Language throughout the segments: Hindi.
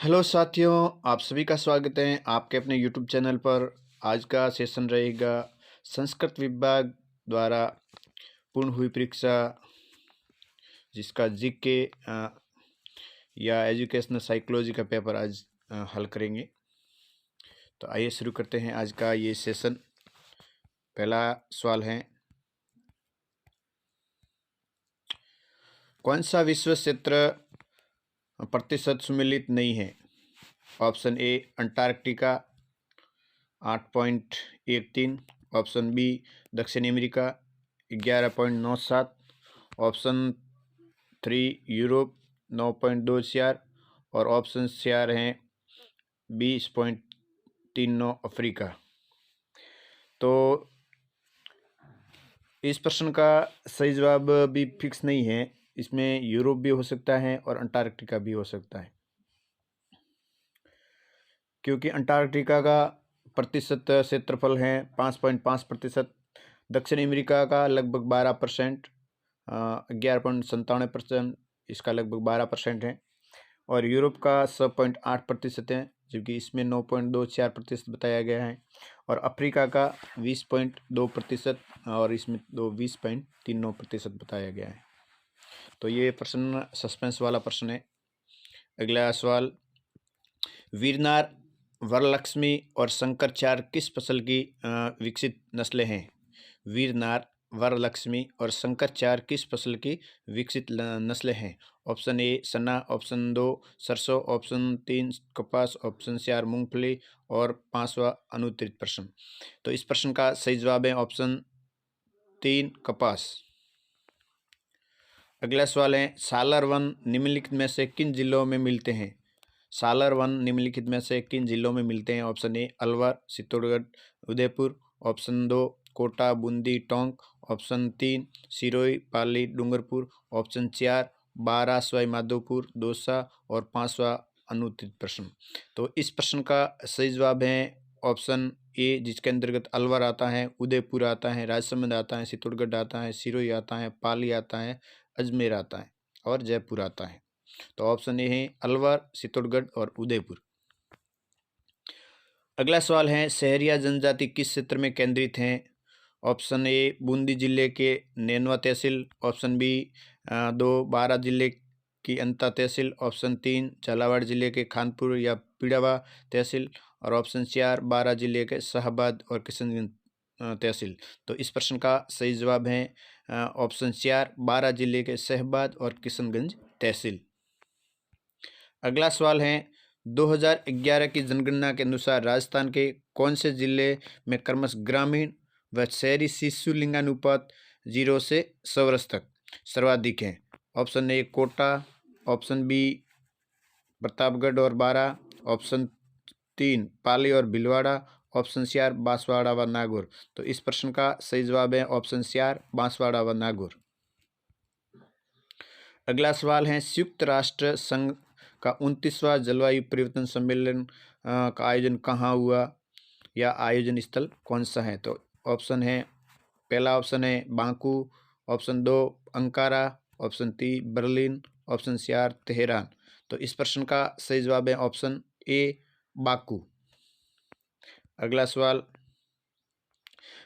हेलो साथियों, आप सभी का स्वागत है आपके अपने यूट्यूब चैनल पर। आज का सेशन रहेगा संस्कृत विभाग द्वारा पूर्ण हुई परीक्षा, जिसका जीके या एजुकेशनल साइकोलॉजी का पेपर आज हल करेंगे। तो आइए शुरू करते हैं आज का ये सेशन। पहला सवाल है, कौन सा विश्व क्षेत्र प्रतिशत सुमेलित नहीं है? Option A Antarctica 8.13, option B दक्षिण अमेरिका 11.97, ऑप्शन 3 यूरोप 9.24 और ऑप्शन 4 हैं 20.39 अफ्रीका। तो इस प्रश्न का सही जवाब भी फिक्स नहीं है। इसमें यूरोप भी हो सकता है और अंटार्कटिका भी हो सकता है, क्योंकि अंटार्कटिका का प्रतिशत क्षेत्रफल है 5.5%, दक्षिण अमेरिका का लगभग 12%, 11.97%, इसका लगभग 12% है, और यूरोप का 6.8% है, जबकि इसमें 9.24% बताया गया है, और अफ्रीका का 20.2% और इसमें 20.39% बताया गया है। तो ये प्रश्न सस्पेंस वाला प्रश्न है। अगला सवाल, वीरनार, वरलक्ष्मी और शंकरचार किस फसल की विकसित नस्लें हैं? वीरनार, वरलक्ष्मी और शंकरचार किस फसल की विकसित नस्लें हैं? ऑप्शन ए चना, ऑप्शन 2 सरसों, ऑप्शन 3 कपास, ऑप्शन 4 मूंगफली और पांचवा अनुत्तरित प्रश्न। तो इस प्रश्न का सही जवाब है ऑप्शन 3 कपास। अगला सवाल है, सालर वन निम्नलिखित में से किन जिलों में मिलते हैं? सालर वन निम्नलिखित में से किन जिलों में मिलते हैं? Option A Alwar, Chittorgarh, Udaipur, option 2 Kota, Bundi, Tonk, option 3 Sirohi, Pali, Dungarpur, option 4 Baran, Sawai Madhopur, Dausa और पांचवा अनुत्तरित प्रश्न। तो इस प्रश्न का सही जवाब है ऑप्शन ए, जिसके अंतर्गत अलवर आता है, उदयपुर आता है, राजसमंद आता है, चित्तौड़गढ़ आता है, सिरोही आता है, पाली आता है, अजमेर आता है और जयपुर आता है। तो ऑप्शन ए है अलवर, चित्तौड़गढ़ और उदयपुर। अगला सवाल है, सहरिया जनजाति किस क्षेत्र में केंद्रित हैं? ऑप्शन ए बूंदी जिले के नैनवा तहसील, ऑप्शन बी 2 बारा जिले की अंता तहसील, ऑप्शन 3 झालावाड़ जिले के खानपुर या पिड़ावा तहसील और ऑप्शन 4 बारा जिले के शाहबाद और किशनगंज तहसील। तो इस प्रश्न का सही जवाब है ऑप्शन 4 बारा जिले के शहबाद और किशनगंज तहसील। अगला सवाल है, 2011 की जनगणना के अनुसार राजस्थान के कौन से जिले में क्रमशः ग्रामीण व शहरी शिशु लिंगानुपात 0 से 100 वर्ष तक सर्वाधिक है? Option A Kota, option B Pratapgarh और बारा, ऑप्शन 3 पाली और भीलवाड़ा, ऑप्शन 4 बांसवाड़ा व नागौर। तो इस प्रश्न का सही जवाब है ऑप्शन 4 बांसवाड़ा व नागौर। अगला सवाल है, संयुक्त राष्ट्र संघ का 29वां जलवायु परिवर्तन सम्मेलन का आयोजन कहाँ हुआ या आयोजन स्थल कौन सा है? तो ऑप्शन है, पहला ऑप्शन है Baku, option 2 Ankara, option 3 Berlin, option 4 Tehran. तो इस प्रश्न का सही जवाब है ऑप्शन ए बाकू। अगला सवाल,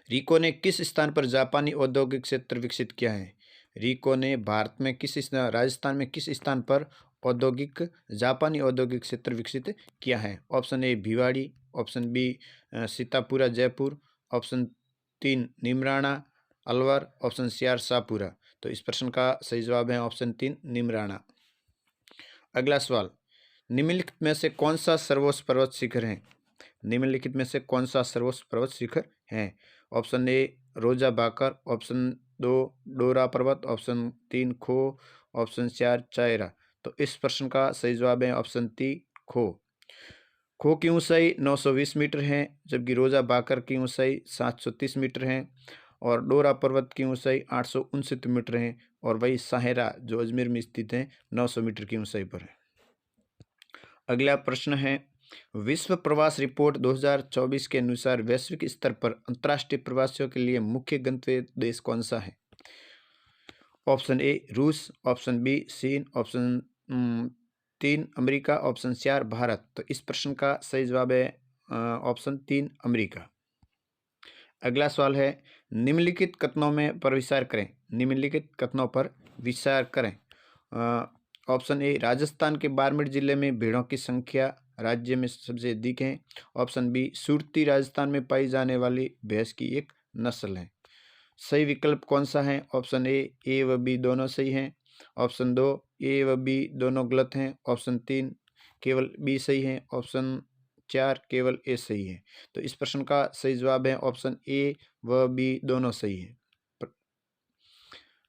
रिको ने किस स्थान पर जापानी औद्योगिक क्षेत्र विकसित किया है? रिको ने भारत में राजस्थान में किस स्थान पर जापानी औद्योगिक क्षेत्र विकसित किया है? Option A Bhiwadi, option B Sitapura Jaipur, option 3 Neemrana Alwar, option 4 Shahpura. तो इस प्रश्न का सही जवाब है ऑप्शन 3 निमराना। अगला सवाल, निम्नलिखित में से कौन सा सर्वोच्च पर्वत शिखर है? निम्नलिखित में से कौन सा सर्वोच्च पर्वत शिखर है? ऑप्शन ए रोजा बाकर, ऑप्शन 2 डोरा पर्वत, ऑप्शन 3 खो, ऑप्शन 4 चायरा। तो इस प्रश्न का सही जवाब है ऑप्शन 3 खो। खो की ऊंचाई 920 मीटर है, जबकि रोजा बाकर की ऊंचाई 730 मीटर है और डोरा पर्वत की ऊंचाई 869 मीटर है, और वही साहेरा जो अजमेर में स्थित है 900 मीटर की ऊंचाई पर है। अगला प्रश्न है, विश्व प्रवास रिपोर्ट 2024 के अनुसार वैश्विक स्तर पर अंतर्राष्ट्रीय प्रवासियों के लिए मुख्य गंतव्य देश कौन सा है? ऑप्शन ए रूस, ऑप्शन बी चीन, ऑप्शन 3 अमेरिका, ऑप्शन 4 भारत। तो इस प्रश्न का सही जवाब है ऑप्शन 3 अमेरिका। अगला सवाल है, निम्नलिखित कथनों में पर विचार करें। निम्नलिखित कथनों पर विचार करें। ऑप्शन ए, राजस्थान के बाड़मेर जिले में भेड़ों की संख्या राज्य में सबसे अधिक है। ऑप्शन बी, सुरती राजस्थान में पाई जाने वाली भैंस की एक नस्ल है। सही विकल्प कौन सा है? ऑप्शन ए व बी दोनों सही हैं। ऑप्शन 2, ए व बी दोनों गलत हैं। ऑप्शन 3, केवल बी सही है। ऑप्शन 4, केवल ए सही है। तो इस प्रश्न का सही जवाब है ऑप्शन ए व बी दोनों सही है।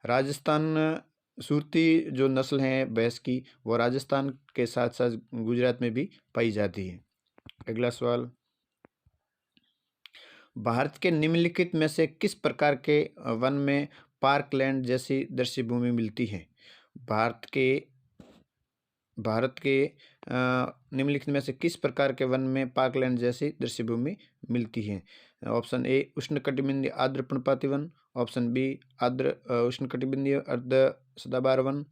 राजस्थान सुरती जो नस्ल है भैंस की, वो राजस्थान के साथ साथ गुजरात में भी पाई जाती है। अगला सवाल, भारत के निम्नलिखित में से किस प्रकार के वन में पार्कलैंड जैसी दृश्य भूमि मिलती है? भारत के निम्नलिखित में से किस प्रकार के वन में पार्कलैंड जैसी दृश्य भूमि मिलती है? ऑप्शन ए, उष्णकटिबंधीय आर्द्र पर्णपाती वन। ऑप्शन बी, आर्द्र उष्णकटिबंधीय अर्ध सदाबहार वन।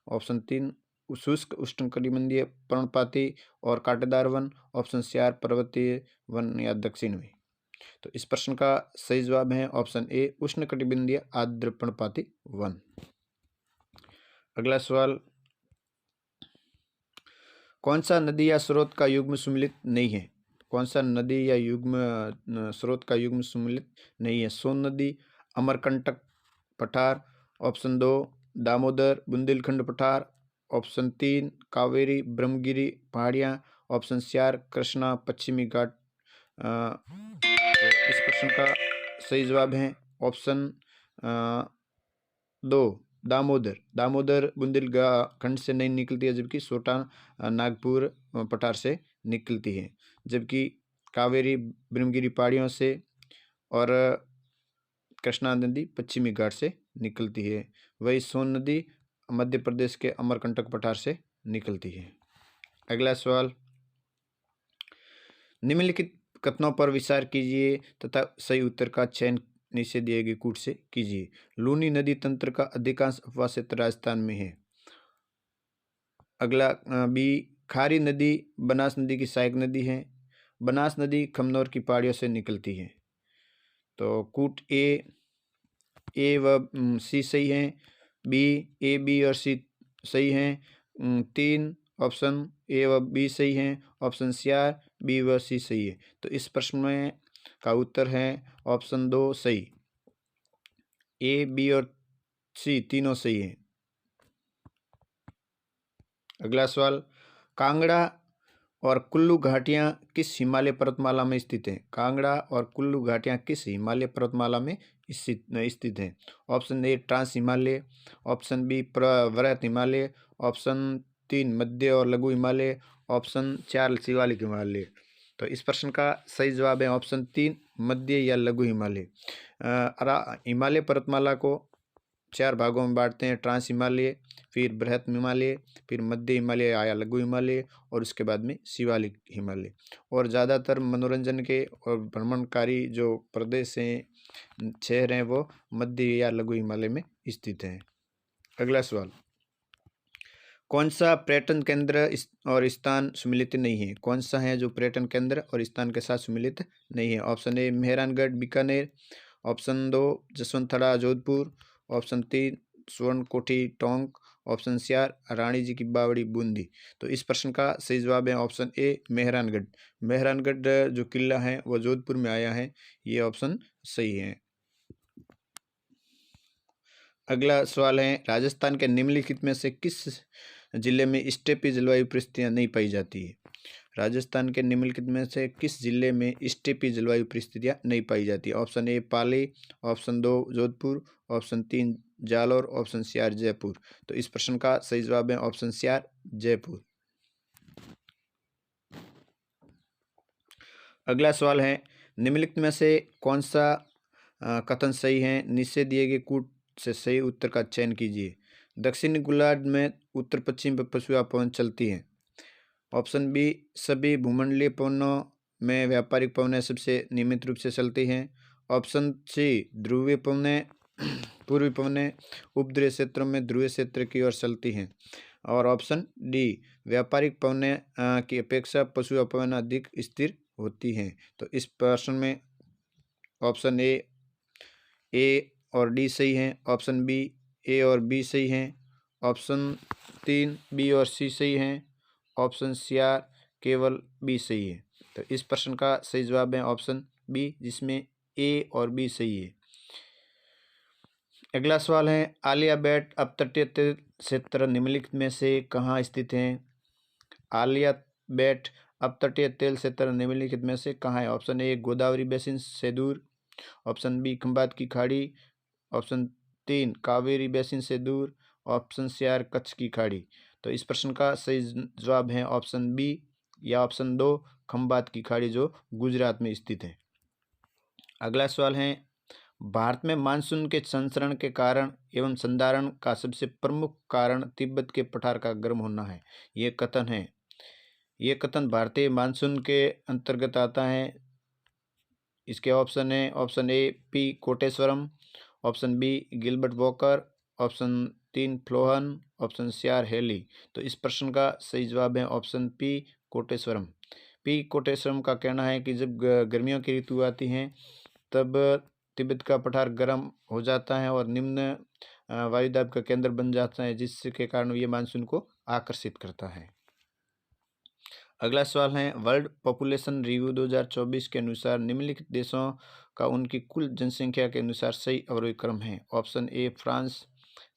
ऑप्शन 3, शुष्क उष्णकटिबंधीय पर्णपाती और कांटेदार वन। ऑप्शन 4, पर्वतीय वन या दक्षिण में। तो इस प्रश्न का सही जवाब है ऑप्शन ए, उष्णकटिबंधीय आर्द्र पर्णपाती वन। अगला सवाल, कौन सा नदी या स्रोत का युग्म सम्मिलित नहीं है? कौन सा नदी या युग्म स्रोत का युग्म सम्मिलित नहीं है? सोन नदी, अमरकंटक पठार। ऑप्शन 2, दामोदर बुंदेलखंड पठार। ऑप्शन 3, कावेरी ब्रह्मगिरी पहाड़ियाँ। ऑप्शन 4, कृष्णा पश्चिमी घाट। तो इस प्रश्न का सही जवाब है ऑप्शन 2, दामोदर बुंदेलखंड से नहीं निकलती है, जबकि सोटा नागपुर पठार से निकलती है। जबकि कावेरी ब्रह्मगिरी पहाड़ियों से और कृष्णा नदी पश्चिमी घाट से निकलती है। वही सोन नदी मध्य प्रदेश के अमरकंटक पठार से निकलती है। अगला सवाल, निम्नलिखित कथनों पर विचार कीजिए तथा सही उत्तर का चयन नीचे दिए गए कूट से कीजिए। लूनी नदी तंत्र का अधिकांश अपवाह क्षेत्र राजस्थान में है। अगला बी, खारी नदी बनास नदी की सहायक नदी है। बनास नदी खमनौर की पहाड़ियों से निकलती है। तो कूट ए व सी सही है। बी, ए बी और सी सही हैं। 3 ऑप्शन ए व बी सही हैं। ऑप्शन 4, बी व सी सही है। तो इस प्रश्न में का उत्तर है ऑप्शन 2 सही। ए बी और सी तीनों सही है। अगला सवाल, कांगड़ा और कुल्लू घाटियाँ किस हिमालय पर्वतमाला में स्थित हैं? कांगड़ा और कुल्लू घाटियाँ किस हिमालय पर्वतमाला में स्थित हैं? Option A, trans Himalaya. Option B, प्रवृहत हिमालय। ऑप्शन 3, मध्य और लघु हिमालय। ऑप्शन 4, शिवालिक हिमालय। तो इस प्रश्न का सही जवाब है ऑप्शन 3, मध्य या लघु हिमालय। हिमालय पर्वतमाला को 4 भागों में बांटते हैं, ट्रांस हिमालय, फिर बृहत हिमालय, फिर मध्य हिमालय या लघु हिमालय, और उसके बाद में शिवालिक हिमालय। और ज़्यादातर मनोरंजन के और भ्रमणकारी जो प्रदेश हैं, शहर हैं, वो मध्य या लघु हिमालय में स्थित हैं। अगला सवाल, कौन सा पर्यटन केंद्र और स्थान सम्मिलित नहीं है? कौन सा है जो पर्यटन केंद्र और स्थान के साथ सम्मिलित नहीं है? Option A, Mehrangarh Bikaner. Option 2, Jaswant Thada Jodhpur. Option 3, Swarn Kothi Tonk. Option 4, Rani ji की बावड़ी बूंदी। तो इस प्रश्न का सही जवाब है ऑप्शन ए, मेहरानगढ़। मेहरानगढ़ जो किला है वो जोधपुर में आया है। ये ऑप्शन सही है। अगला सवाल है, राजस्थान के निम्नलिखित में से किस जिले में स्टेपी जलवायु परिस्थितियाँ नहीं पाई जाती है? राजस्थान के निम्नलिखित में से किस जिले में स्टेपी जलवायु परिस्थितियाँ नहीं पाई जाती? Option A, Pali. Option 2, Jodhpur. Option 3, Jalore. Option 4, Jaipur. तो इस प्रश्न का सही जवाब है ऑप्शन 4, जयपुर। अगला सवाल है, निम्नलिखित में से कौन सा कथन सही है? नीचे दिए गए कूट से सही उत्तर का चयन कीजिए। दक्षिणी गोलार्ध में उत्तर पश्चिम पछुआ पवन चलती है। ऑप्शन बी, सभी भूमंडलीय पवनों में व्यापारिक पवनें सबसे नियमित रूप से चलती हैं। ऑप्शन सी, ध्रुवीय पवनें पूर्वी पवनें उपध्रुवीय क्षेत्रों में ध्रुवीय क्षेत्र की ओर चलती हैं। और ऑप्शन डी, व्यापारिक पवने की अपेक्षा पशु अपवयन अधिक स्थिर होती हैं। तो इस प्रश्न में ऑप्शन ए और डी सही हैं, ऑप्शन बी ए और बी सही हैं, ऑप्शन 3 बी और सी सही हैं, ऑप्शन 4 केवल बी सही है। तो इस प्रश्न का सही जवाब है ऑप्शन बी, जिसमें ए और बी सही है। अगला सवाल है, आलिया बेट अपतटीय तेल क्षेत्र निम्नलिखित में से कहाँ स्थित है? आलिया बेट अपतटीय तेल क्षेत्र निम्नलिखित में से कहाँ है? ऑप्शन ए गोदावरी बेसिन से दूर, ऑप्शन बी खंबात की खाड़ी, ऑप्शन 3 कावेरी बेसिन से दूर, ऑप्शन 4 कच्छ की खाड़ी। तो इस प्रश्न का सही जवाब है ऑप्शन बी या ऑप्शन 2 खंबात की खाड़ी, जो गुजरात में स्थित है। अगला सवाल है, भारत में मानसून के संचरण के कारण एवं संधारण का सबसे प्रमुख कारण तिब्बत के पठार का गर्म होना है। ये कथन है, ये कथन भारतीय मानसून के अंतर्गत आता है। इसके ऑप्शन है, option A P Koteswaram, option B Gilbert Walker, option 3 Flohn, option 4 Halley. तो इस प्रश्न का सही जवाब है option P Koteswaram. P Koteswaram का कहना है कि जब गर्मियों की ऋतु आती है तब तिब्बत का पठार गर्म हो जाता है और निम्न वायुदाब का केंद्र बन जाता है, जिसके कारण ये मानसून को आकर्षित करता है। अगला सवाल है, वर्ल्ड पॉपुलेशन रिव्यू 2024 के अनुसार निम्नलिखित देशों का उनकी कुल जनसंख्या के अनुसार सही अवरोही क्रम है। ऑप्शन ए फ्रांस,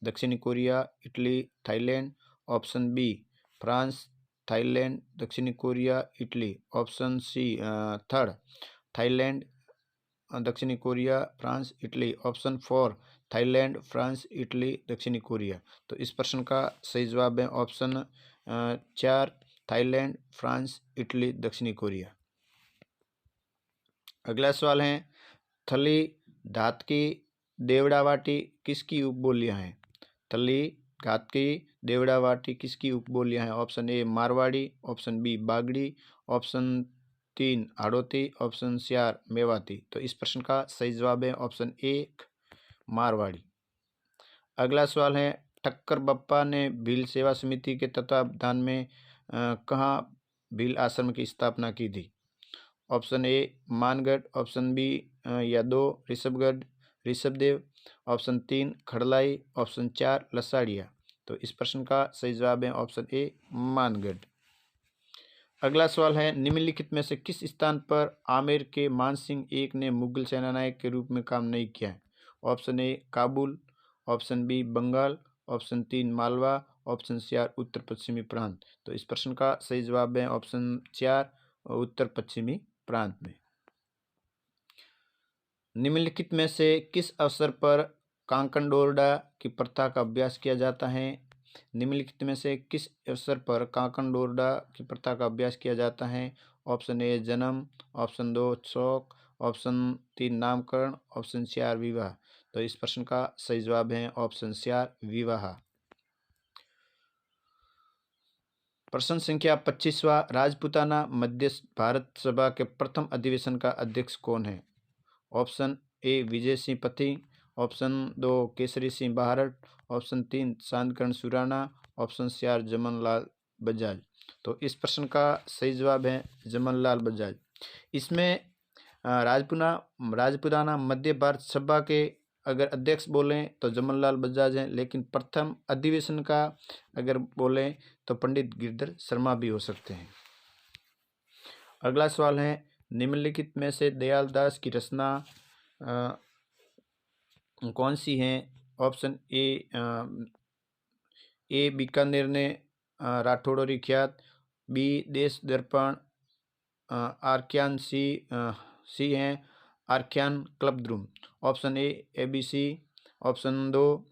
दक्षिणी Korea, Italy, Thailand, option B France, Thailand, दक्षिणी Korea, Italy, option C third Thailand, दक्षिणी Korea, France, Italy, option 4 Thailand, France, Italy, दक्षिणी कोरिया। तो इस प्रश्न का सही जवाब है ऑप्शन 4 थाईलैंड, फ्रांस, इटली, दक्षिणी कोरिया। अगला सवाल है, थली धातकी देवड़ावाटी किसकी उपबोलियां हैं? थली घातकी देवड़ावाटी किसकी उपबोलियां हैं? Option A Marwari, option B Bagri, option 3 Hadoti, option 4 Mewati. तो इस प्रश्न का सही जवाब है ऑप्शन ए मारवाड़ी। अगला सवाल है, ठक्कर बप्पा ने भील सेवा समिति के तत्वावधान में कहाँ भील आश्रम की स्थापना की थी? Option A Mangarh, option B या 2 ऋषभगढ़ ऋषभदेव, ऑप्शन 3 खड़लाई, ऑप्शन 4 लसाड़िया। तो इस प्रश्न का सही जवाब है ऑप्शन ए मानगढ़। अगला सवाल है, निम्नलिखित में से किस स्थान पर आमेर के मान सिंह एक ने मुगल सेनानायक के रूप में काम नहीं किया है? Option A Kabul, option B Bengal, option 3 Malwa, option 4 उत्तर पश्चिमी प्रांत। तो इस प्रश्न का सही जवाब है ऑप्शन 4 उत्तर पश्चिमी प्रांत में। निम्नलिखित में से किस अवसर पर कांकन डोरडा की प्रथा का अभ्यास किया जाता है? निम्नलिखित में से किस अवसर पर कांकन डोरडा की प्रथा का अभ्यास किया जाता है? ऑप्शन ए जन्म, ऑप्शन 2 शोक, ऑप्शन 3 नामकरण, ऑप्शन 4 विवाह। तो इस प्रश्न का सही जवाब है ऑप्शन 4 विवाह। प्रश्न संख्या 25वां, राजपूताना मध्य भारत सभा के प्रथम अधिवेशन का अध्यक्ष कौन है? ऑप्शन ए विजय सिंह पति, option 2 Kesari Singh Barhath, option 3 Chandkaran Surana, option 4 Jamnalal Bajaj. तो इस प्रश्न का सही जवाब है जमनलाल बजाज। इसमें राजपूताना मध्य भारत सभा के अगर अध्यक्ष बोलें तो जमनलाल बजाज हैं, लेकिन प्रथम अधिवेशन का अगर बोलें तो पंडित गिरधर शर्मा भी हो सकते हैं। अगला सवाल है, निम्नलिखित में से दयालदास की रचना कौन सी है? ऑप्शन ए बीकानेर ने राठौड़ोरी ख्यात, बी देश दर्पण, आख्यान सी हैं आख्यान क्लबद्रुम। Option A B C, option 2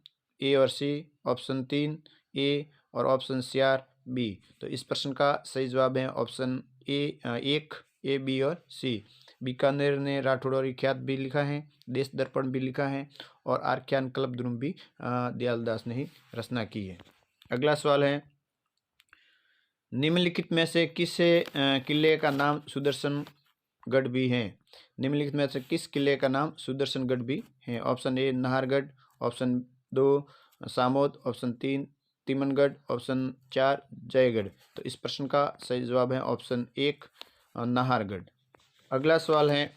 A और सी, ऑप्शन 3 ए और ऑप्शन 4 बी। तो इस प्रश्न का सही जवाब है ऑप्शन ए बी और सी। बीकानेर ने राठौड़ोरी ख्यात भी लिखा है, देश दर्पण भी लिखा है और आख्यान क्लबद्रुम भी दयालदास ने ही रचना की है। अगला सवाल है, निम्नलिखित में से किस किले का नाम सुदर्शनगढ़ भी है? निम्नलिखित में से किस किले का नाम सुदर्शनगढ़ भी है? ऑप्शन ए Nahargarh, option 2 Samode, option 3 Timangarh, option 4 Jaigarh. तो इस प्रश्न का सही जवाब है ऑप्शन 1 नाहरगढ़। अगला सवाल है,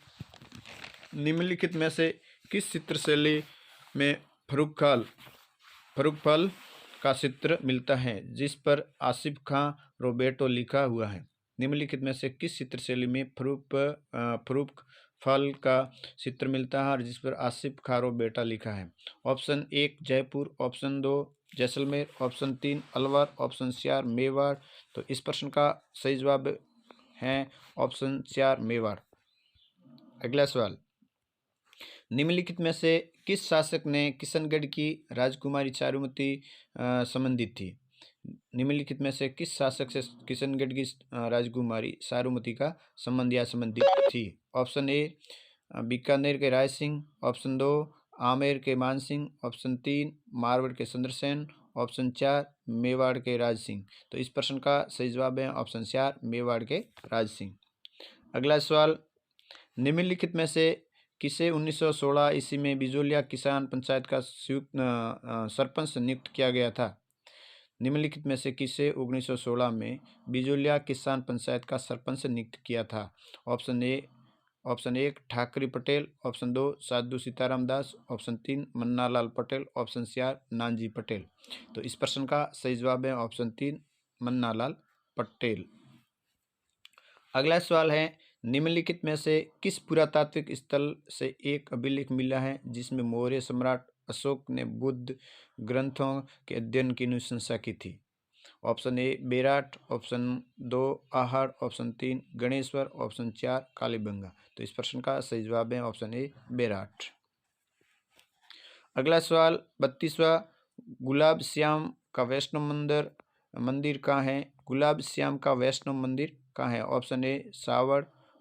निम्नलिखित में से किस चित्रशैली में फर्रुख का चित्र मिलता है जिस पर आसिफ खां रोबेटो लिखा हुआ है? निम्नलिखित में से किस चित्रशैली में फर्रुख फल का चित्र मिलता है और जिस पर आसिफ खां रोबेटा लिखा है? Option 1 Jaipur, option 2 Jaisalmer, option 3 Alwar, option 4 Mewar. तो इस प्रश्न का सही जवाब है ऑप्शन 4 मेवाड़। अगला सवाल, निम्नलिखित में से किस शासक ने किशनगढ़ की राजकुमारी चारुमती संबंधित थी? निम्नलिखित में से किस शासक से किशनगढ़ की राजकुमारी चारुमती का संबंध या संबंधित थी? ऑप्शन ए बीकानेर के राय सिंह, ऑप्शन 2 आमेर के मान सिंह, ऑप्शन 3 मारवाड़ के चंद्रसेन, ऑप्शन 4 मेवाड़ के राज सिंह। तो इस प्रश्न का सही जवाब है ऑप्शन 4 मेवाड़ के राज सिंह। अगला सवाल, निम्नलिखित में से किसे 1916 ईस्वी में बिजोलिया किसान पंचायत का सरपंच नियुक्त किया गया था? निम्नलिखित में से किसे 1916 में बिजोलिया किसान पंचायत का सरपंच नियुक्त किया था? ऑप्शन 1 ठाकरी पटेल, ऑप्शन 2 साधु सीताराम दास, ऑप्शन 3 मन्नालाल पटेल, ऑप्शन 4 नानजी पटेल। तो इस प्रश्न का सही जवाब है ऑप्शन 3 मन्नालाल पटेल। अगला सवाल है, निम्नलिखित में से किस पुरातात्विक स्थल से एक अभिलेख मिला है जिसमें मौर्य सम्राट अशोक ने बुद्ध ग्रंथों के अध्ययन की अनुशंसा की थी? Option A Bairat, option 2 Ahar, option 3 Ganeshwar, option 4 Kalibangan. तो इस प्रश्न का सही जवाब है ऑप्शन ए बेराट। अगला सवाल 32वां, गुलाब श्याम का वैष्णव मंदिर कहाँ है? गुलाब श्याम का वैष्णव मंदिर कहाँ है? Option A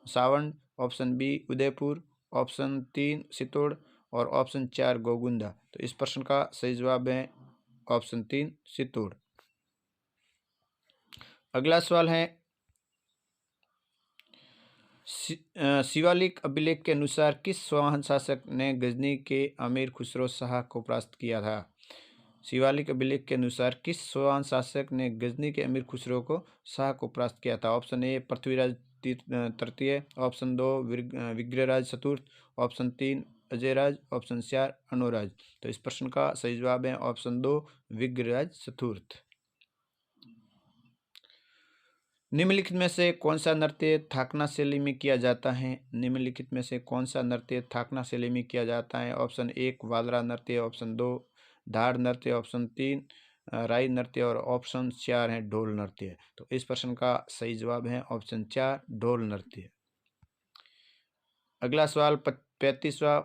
Sawand, option B Udaipur, option 3 Chittor और ऑप्शन 4 गोगुंदा। तो इस प्रश्न का सही जवाब है ऑप्शन 3 चित्तौड़। अगला सवाल है, शिवालिक अभिलेख के अनुसार किस स्वाहन शासक ने गजनी के अमीर खुसरो शाह को परास्त किया था? शिवालिक अभिलेख के अनुसार किस स्वाहन शासक ने गजनी के अमीर खुसरो को शाह को परास्त किया था? ऑप्शन ए पृथ्वीराज तृतीय, ऑप्शन 2 विग्रहराज चतुर्थ, ऑप्शन 3 अजयराज, ऑप्शन 4 अनुराज। तो इस प्रश्न का सही जवाब है ऑप्शन 2 विग्रहराज चतुर्थ। निम्नलिखित में से कौन सा नृत्य थाकना शैली में किया जाता है? निम्नलिखित में से कौन सा नृत्य थाकना शैली में किया जाता है? ऑप्शन 1 वालरा नृत्य, ऑप्शन 2 धाड़ नृत्य, ऑप्शन 3 राई नृत्य और ऑप्शन 4 है ढोल नृत्य। तो इस प्रश्न का सही जवाब है ऑप्शन 4 ढोल नृत्य। अगला सवाल 35वां,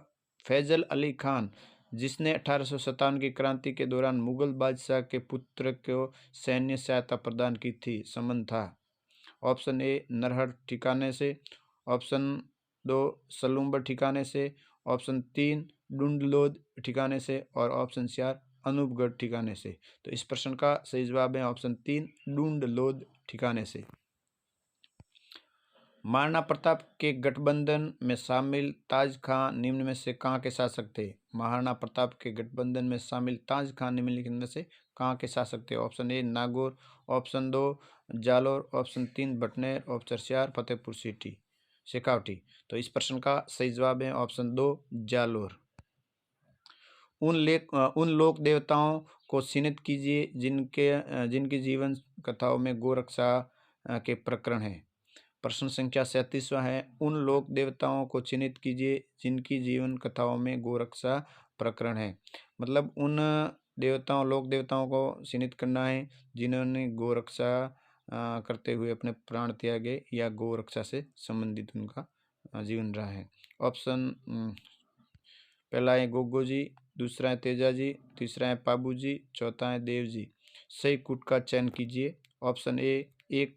फैजल अली खान जिसने 1857 की क्रांति के दौरान मुगल बादशाह के पुत्र को सैन्य सहायता प्रदान की थी, संबंध था? ऑप्शन ए नरहर ठिकाने से, ऑप्शन 2 सलूम्बर ठिकाने से, ऑप्शन 3 डुंडलोद ठिकाने से और ऑप्शन 4 अनूपगढ़ ठिकाने से। तो इस प्रश्न का सही जवाब है ऑप्शन 3 डुंडलोद ठिकाने से। महाराणा प्रताप के गठबंधन में शामिल ताज खान निम्न में से कहाँ के शासक थे? महाराणा प्रताप के गठबंधन में शामिल ताज खान निम्नलिखित में से कहाँ के शासक थे? Option A Nagaur, option 2 Jalore, option 3 Bhatner, option 4 Fatehpur Shekhawati. तो इस प्रश्न का सही जवाब है ऑप्शन 2 जालोर। उन लोक देवताओं को चिन्हित कीजिए जिनकी जीवन कथाओं में गोरक्षा के प्रकरण हैं। प्रश्न संख्या 37वां है, उन लोक देवताओं को चिन्हित कीजिए जिनकी जीवन कथाओं में गोरक्षा प्रकरण है। मतलब उन लोक देवताओं को चिन्हित करना है जिन्होंने गोरक्षा करते हुए अपने प्राण त्यागे या गोरक्षा से संबंधित उनका जीवन रहा है। ऑप्शन पहला है गोगो जी, दूसरा है तेजा जी, तीसरा है पाबू जी, चौथा है देव जी। सही कूट का चयन कीजिए। ऑप्शन ए 1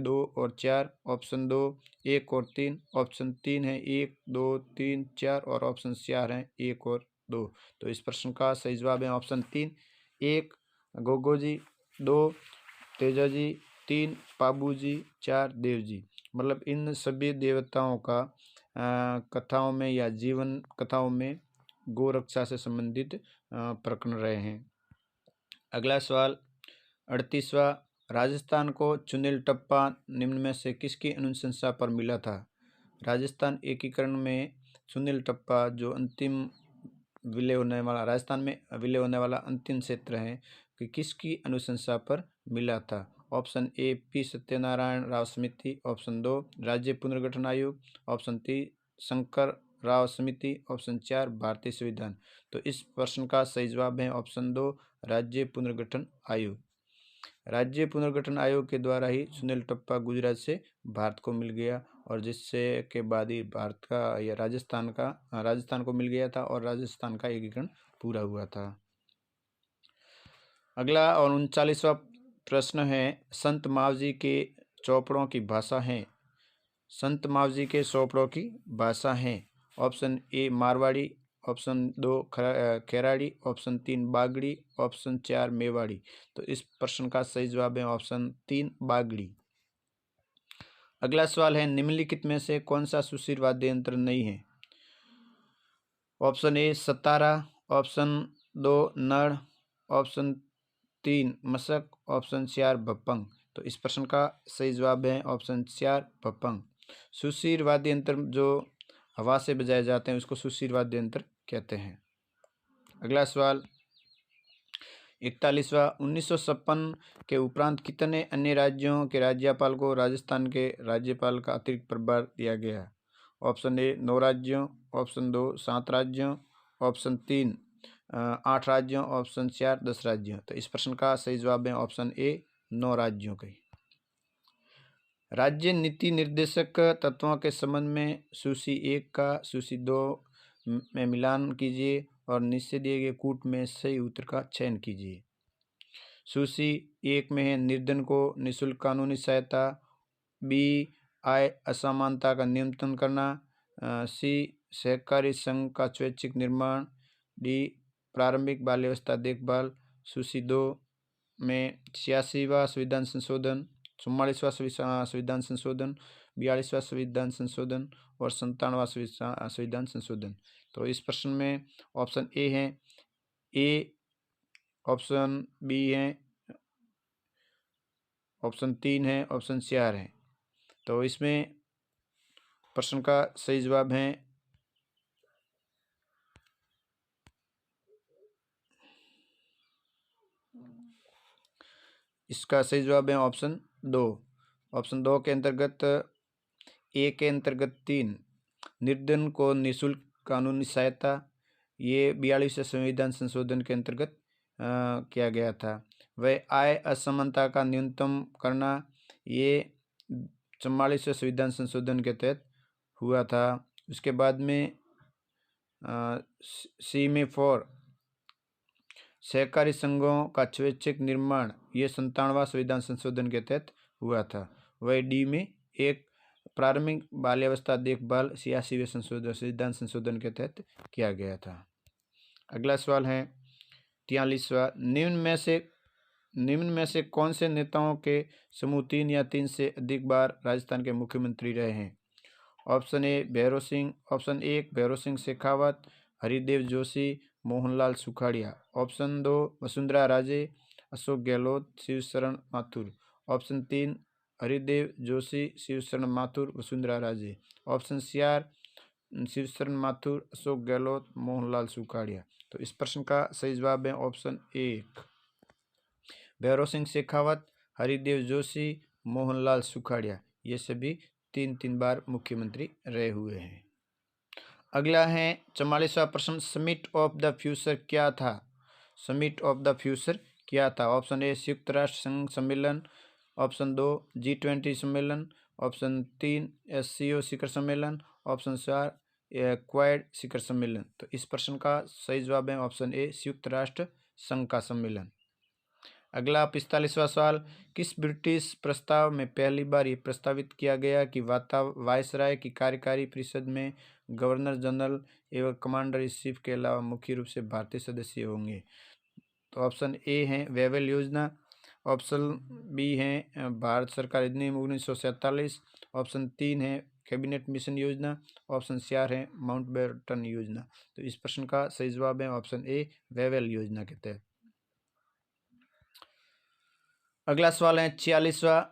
2 और 4, ऑप्शन 2 1 और 3, ऑप्शन 3 है 1 2 3 4 और ऑप्शन 4 है 1 और 2। तो इस प्रश्न का सही जवाब है ऑप्शन 3 1 गोगो जी, 2 तेजा जी, 3 पाबू जी, 4 देव जी। मतलब इन सभी देवताओं का कथाओं में या जीवन कथाओं में गोरक्षा से संबंधित प्रकरण रहे हैं। अगला सवाल 38वां, राजस्थान को चुनिल टप्पा निम्न में से किसकी अनुशंसा पर मिला था? राजस्थान एकीकरण में चुनिल टप्पा जो अंतिम विलय होने वाला राजस्थान में विलय होने वाला अंतिम क्षेत्र है कि किसकी अनुशंसा पर मिला था? Option A P Satyanarayan Rao समिति, ऑप्शन 2 राज्य पुनर्गठन आयोग, ऑप्शन 3 शंकर राव समिति, ऑप्शन 4 भारतीय संविधान। तो इस प्रश्न का सही जवाब है ऑप्शन 2 राज्य पुनर्गठन आयोग। राज्य पुनर्गठन आयोग के द्वारा ही सुनील टप्पा गुजरात से भारत को मिल गया और जिससे के बाद ही भारत का या राजस्थान को मिल गया था और राजस्थान का एकीकरण पूरा हुआ था। अगला और 39वां प्रश्न है, संत मावजी के चौपड़ों की भाषा है। संत मावजी के चौपड़ों की भाषा है। Option A Marwari, option 2 Kherari, option 3 Bagri, option 4 Mewari. तो इस प्रश्न का सही जवाब है ऑप्शन 3 बागड़ी। अगला सवाल है, निम्नलिखित में से कौन सा सुशील वाद्य यंत्र नहीं है? ऑप्शन ए सतारा, ऑप्शन 2 नड़, ऑप्शन 3 मशक, ऑप्शन 4 भपंग। तो इस प्रश्न का सही जवाब है ऑप्शन 4 भपंग। सुशील वाद्य यंत्र जो हवा से बजाए जाते हैं उसको सुशील वाद्य यंत्र कहते हैं। अगला सवाल 41वां, 1956 के उपरांत कितने अन्य राज्यों के राज्यपाल को राजस्थान के राज्यपाल का अतिरिक्त प्रभार दिया गया? ऑप्शन ए 9 राज्यों, ऑप्शन 2 7 राज्यों, ऑप्शन 3 8 राज्यों, ऑप्शन 4 10 राज्यों। तो इस प्रश्न का सही जवाब है ऑप्शन ए 9 राज्यों के। राज्य नीति निर्देशक तत्वों के संबंध में सूची 1 का सूची 2 में मिलान कीजिए और नीचे दिए गए कूट में सही उत्तर का चयन कीजिए। सूची 1 में है निर्धन को निःशुल्क कानूनी सहायता, बी आय असमानता का नियंत्रण करना, सी सहकारी संघ का स्वैच्छिक निर्माण, डी प्रारंभिक बाल्यावस्था देखभाल। सूची 2 में 86वां संविधान संशोधन, 44वां संविधान संशोधन, 42वां संविधान संशोधन और 97वां संविधान संशोधन। तो इस प्रश्न में ऑप्शन ए है, ए, ऑप्शन बी है, ऑप्शन 3 है, ऑप्शन 4 है। तो इसमें प्रश्न का सही जवाब है इसका सही जवाब है ऑप्शन 2। ऑप्शन 2 के अंतर्गत ए के अंतर्गत 3 निर्धन को निःशुल्क कानूनी सहायता, ये 42वें संविधान संशोधन के अंतर्गत किया गया था। वह आय असमानता का न्यूनतम करना, ये 44वें संविधान संशोधन के तहत हुआ था। उसके बाद में सी में 4 सहकारी संघों का स्वैच्छिक निर्माण, ये 97वां संविधान संशोधन के तहत हुआ था। वह डी में एक प्रारंभिक बाल्यावस्था देखभाल 86वें संविधान संशोधन के तहत किया गया था। अगला सवाल है 43वां, निम्न में से कौन से नेताओं के समूह 3 या 3 से अधिक बार राजस्थान के मुख्यमंत्री रहे हैं? ऑप्शन ए Bhairav Singh, option 1 Bhairav Singh Shekhawat, Haridev Joshi, Mohanlal Sukhadia, option 2 Vasundhara Raje, Ashok Gehlot, Shivsharan Mathur, option 3 Haridev Joshi, Shivsharan Mathur, Vasundhara Raje, option 4 Shivsharan Mathur, Ashok Gehlot, Mohanlal Sukhadia. तो इस प्रश्न का सही जवाब है ऑप्शन 1 भैरव सिंह शेखावत, हरिदेव जोशी, मोहनलाल सुखाड़िया। ये सभी 3 बार मुख्यमंत्री रहे हुए हैं। अगला है 44वां प्रश्न, समिट ऑफ द फ्यूचर क्या था? समिट ऑफ द फ्यूचर क्या था? ऑप्शन ए संयुक्त राष्ट्र संघ सम्मेलन, ऑप्शन 2 G20 सम्मेलन, ऑप्शन 3 SCO शिखर सम्मेलन, ऑप्शन 4 क्वाड शिखर सम्मेलन। तो इस प्रश्न का सही जवाब है ऑप्शन ए संयुक्त राष्ट्र संघ का सम्मेलन। अगला 45वां सवाल, किस ब्रिटिश प्रस्ताव में पहली बार ये प्रस्तावित किया गया कि वायसराय की कार्यकारी परिषद में गवर्नर जनरल एवं कमांडर इन चीफ के अलावा मुख्य रूप से भारतीय सदस्य होंगे? तो ऑप्शन ए है वेवेल योजना, ऑप्शन बी है भारत सरकार अधिनियम 1947, ऑप्शन 3 है कैबिनेट मिशन योजना, ऑप्शन 4 है माउंटबेटन योजना। तो इस प्रश्न का सही जवाब है ऑप्शन ए वेवेल योजना के तहत। अगला सवाल है 46वां।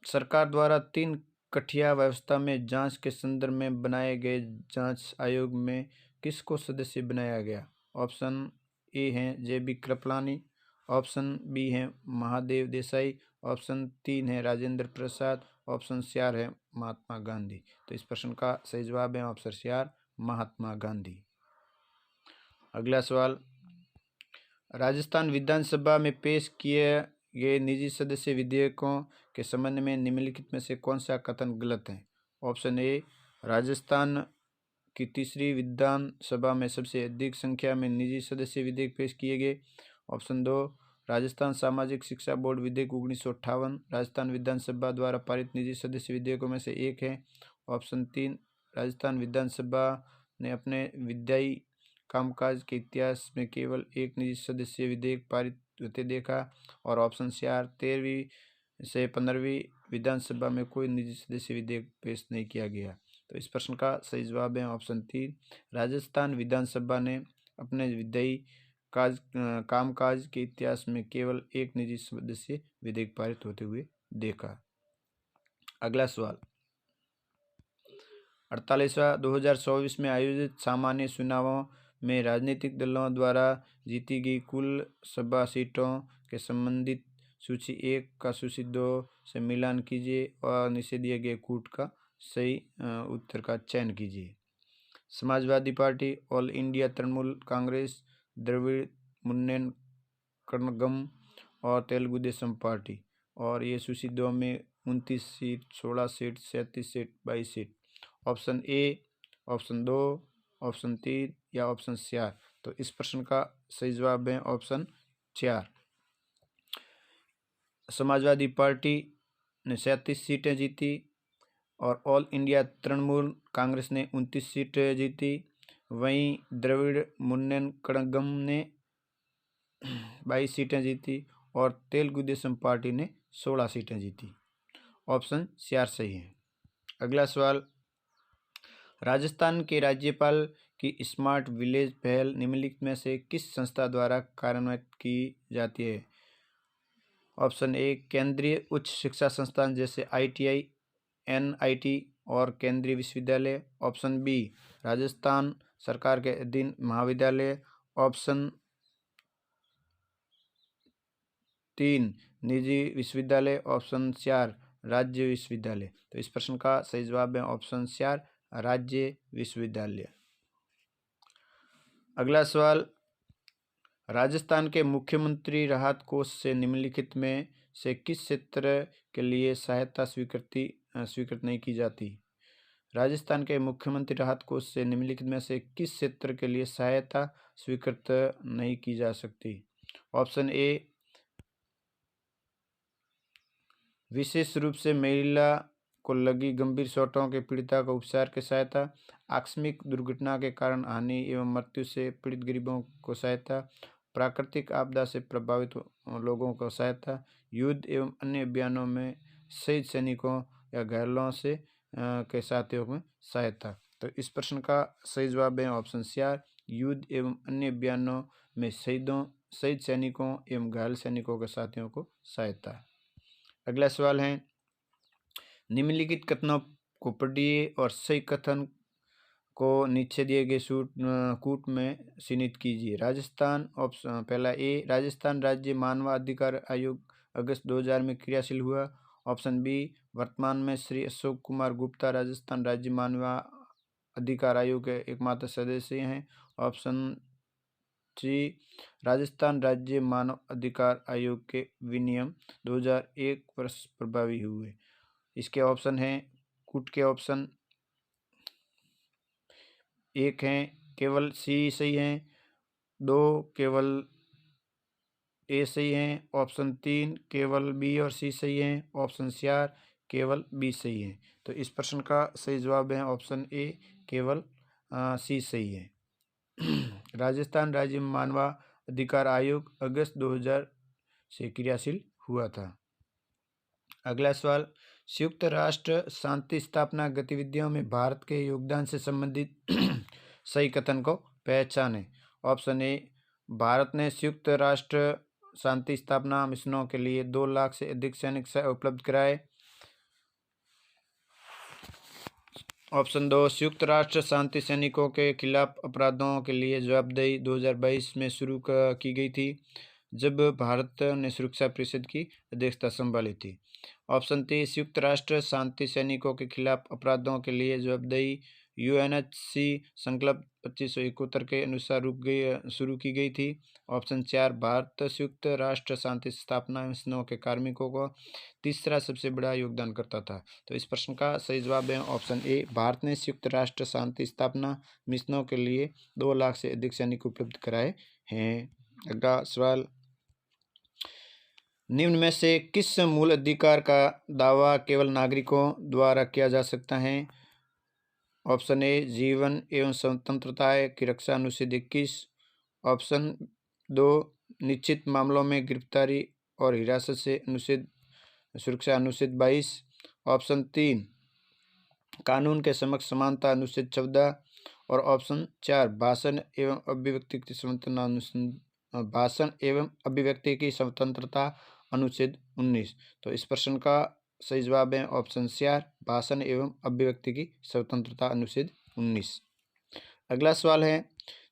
सरकार द्वारा 3 कठिया व्यवस्था में जांच के संदर्भ में बनाए गए जांच आयोग में किसको सदस्य बनाया गया? ऑप्शन ए हैं जे.बी. कृपलानी, ऑप्शन बी है महादेव देसाई, ऑप्शन 3 है राजेंद्र प्रसाद, ऑप्शन 4 है महात्मा गांधी। तो इस प्रश्न का सही जवाब है ऑप्शन 4 महात्मा गांधी। अगला सवाल, राजस्थान विधानसभा में पेश किए गए निजी सदस्य विधेयकों के संबंध में निम्नलिखित में से कौन सा कथन गलत है? ऑप्शन ए, राजस्थान की तीसरी विधानसभा में सबसे अधिक संख्या में निजी सदस्य विधेयक पेश किए गए। ऑप्शन 2, राजस्थान सामाजिक शिक्षा बोर्ड विधेयक 1958 राजस्थान विधानसभा द्वारा पारित निजी सदस्य विधेयकों में से एक है। ऑप्शन 3, राजस्थान विधानसभा ने अपने विधायी कामकाज के इतिहास में केवल एक निजी सदस्य विधेयक पारित होते देखा। और ऑप्शन 4, 13वीं से 15वीं विधानसभा में कोई निजी सदस्य विधेयक पेश नहीं किया गया। तो इस प्रश्न का सही जवाब है ऑप्शन 3, राजस्थान विधानसभा ने अपने विधायी कामकाज के इतिहास में केवल एक निजी सदस्य विधेयक पारित होते हुए देखा। अगला सवाल, 48वां 2024 में आयोजित सामान्य चुनावों में राजनीतिक दलों द्वारा जीती गई कुल सभा सीटों के संबंधित सूची 1 का सूची 2 से मिलान कीजिए और नीचे दिए गए कूट का सही उत्तर का चयन कीजिए। Samajwadi party, all India Trinamool Congress, Dravida मुन्नेन कड़गम और तेलुगु देशम पार्टी। और ये सूची 2 में 29 seat, 16 seat, 37 seat, 22 seat. Option A, option 2, option 3 या ऑप्शन 4। तो इस प्रश्न का सही जवाब है ऑप्शन 4। समाजवादी पार्टी ने 37 सीटें जीती और ऑल इंडिया तृणमूल कांग्रेस ने 29 सीटें जीती। वहीं द्रविड़ मुन्नेन कड़गम ने 22 सीटें जीती और तेलुगु देशम पार्टी ने 16 सीटें जीती। ऑप्शन 4 सही है। अगला सवाल, राजस्थान के राज्यपाल की स्मार्ट विलेज पहल निम्नलिखित में से किस संस्था द्वारा कार्यान्वित की जाती है? ऑप्शन ए, केंद्रीय उच्च शिक्षा संस्थान जैसे ITI, NIT और केंद्रीय विश्वविद्यालय। ऑप्शन बी, राजस्थान सरकार के अधीन महाविद्यालय। ऑप्शन 3, निजी विश्वविद्यालय। ऑप्शन 4, राज्य विश्वविद्यालय। तो इस प्रश्न का सही जवाब है ऑप्शन 4 राज्य विश्वविद्यालय। अगला सवाल, राजस्थान के मुख्यमंत्री राहत कोष से निम्नलिखित में से किस क्षेत्र के लिए सहायता स्वीकृत नहीं की जाती? राजस्थान के मुख्यमंत्री राहत कोष से निम्नलिखित में से किस क्षेत्र के लिए सहायता स्वीकृत नहीं की जा सकती? ऑप्शन ए, विशेष रूप से महिला को लगी गंभीर चोटों के पीड़िता को उपचार की सहायता, आकस्मिक दुर्घटना के कारण हानि एवं मृत्यु से पीड़ित गरीबों को सहायता, प्राकृतिक आपदा से प्रभावित लोगों को सहायता, युद्ध एवं अन्य अभियानों में शहीद सैनिकों या घायलों से के साथियों में सहायता। तो इस प्रश्न का सही जवाब है ऑप्शन 4 युद्ध एवं अन्य अभियानों में शहीद सैनिकों एवं घायल सैनिकों के साथियों को सहायता। अगला सवाल है, निम्नलिखित कथनों को पढ़िए और सही कथन को नीचे दिए गए कूट में चिन्हित कीजिए। राजस्थान, ऑप्शन पहला ए, राजस्थान राज्य मानवाधिकार आयोग अगस्त 2000 में क्रियाशील हुआ। ऑप्शन बी, वर्तमान में श्री अशोक कुमार गुप्ता राजस्थान राज्य मानवाधिकार आयोग के एकमात्र सदस्य हैं। ऑप्शन सी, राजस्थान राज्य मानव अधिकार आयोग के विनियम 2001 वर्ष प्रभावी हुए। इसके ऑप्शन हैं, कूट के ऑप्शन 1 हैं केवल सी सही हैं, 2 केवल ए सही हैं, ऑप्शन 3 केवल बी और सी सही हैं, ऑप्शन 4 केवल बी सही हैं। तो इस प्रश्न का सही जवाब है ऑप्शन ए केवल सी सही है। राजस्थान राज्य मानवाधिकार आयोग अगस्त 2000 से क्रियाशील हुआ था। अगला सवाल, संयुक्त राष्ट्र शांति स्थापना गतिविधियों में भारत के योगदान से संबंधित सही कथन को पहचानें। ऑप्शन ए, भारत ने संयुक्त राष्ट्र शांति स्थापना मिशनों के लिए 2 लाख से अधिक सैनिक उपलब्ध कराए। ऑप्शन 2, संयुक्त राष्ट्र शांति सैनिकों के खिलाफ अपराधों के लिए जवाबदेही 2022 में शुरू की गई थी, जब भारत ने सुरक्षा परिषद की अध्यक्षता संभाली थी। ऑप्शन 3, संयुक्त राष्ट्र शांति सैनिकों के खिलाफ अपराधों के लिए जवाबदेही UNHC संकल्प 2571 के अनुसार शुरू की गई थी। ऑप्शन 4, भारत संयुक्त राष्ट्र शांति स्थापना मिशनों के कार्मिकों को तीसरा सबसे बड़ा योगदान करता था। तो इस प्रश्न का सही जवाब है ऑप्शन ए, भारत ने संयुक्त राष्ट्र शांति स्थापना मिशनों के लिए 2 लाख से अधिक सैनिक उपलब्ध कराए हैं। अगला सवाल, निम्न में से किस मूल अधिकार का दावा केवल नागरिकों द्वारा किया जा सकता है? ऑप्शन ए, जीवन एवं स्वतंत्रता की रक्षा अनुच्छेद 21। ऑप्शन 2, निश्चित मामलों में गिरफ्तारी और हिरासत से अनुच्छेद सुरक्षा अनुच्छेद 22। ऑप्शन 3, कानून के समक्ष समानता अनुच्छेद 14। और ऑप्शन 4, भाषण एवं अभिव्यक्ति की स्वतंत्रता अनुच्छेद 19। तो इस प्रश्न का सही जवाब है ऑप्शन 4, भाषण एवं अभिव्यक्ति की स्वतंत्रता अनुच्छेद 19। अगला सवाल है,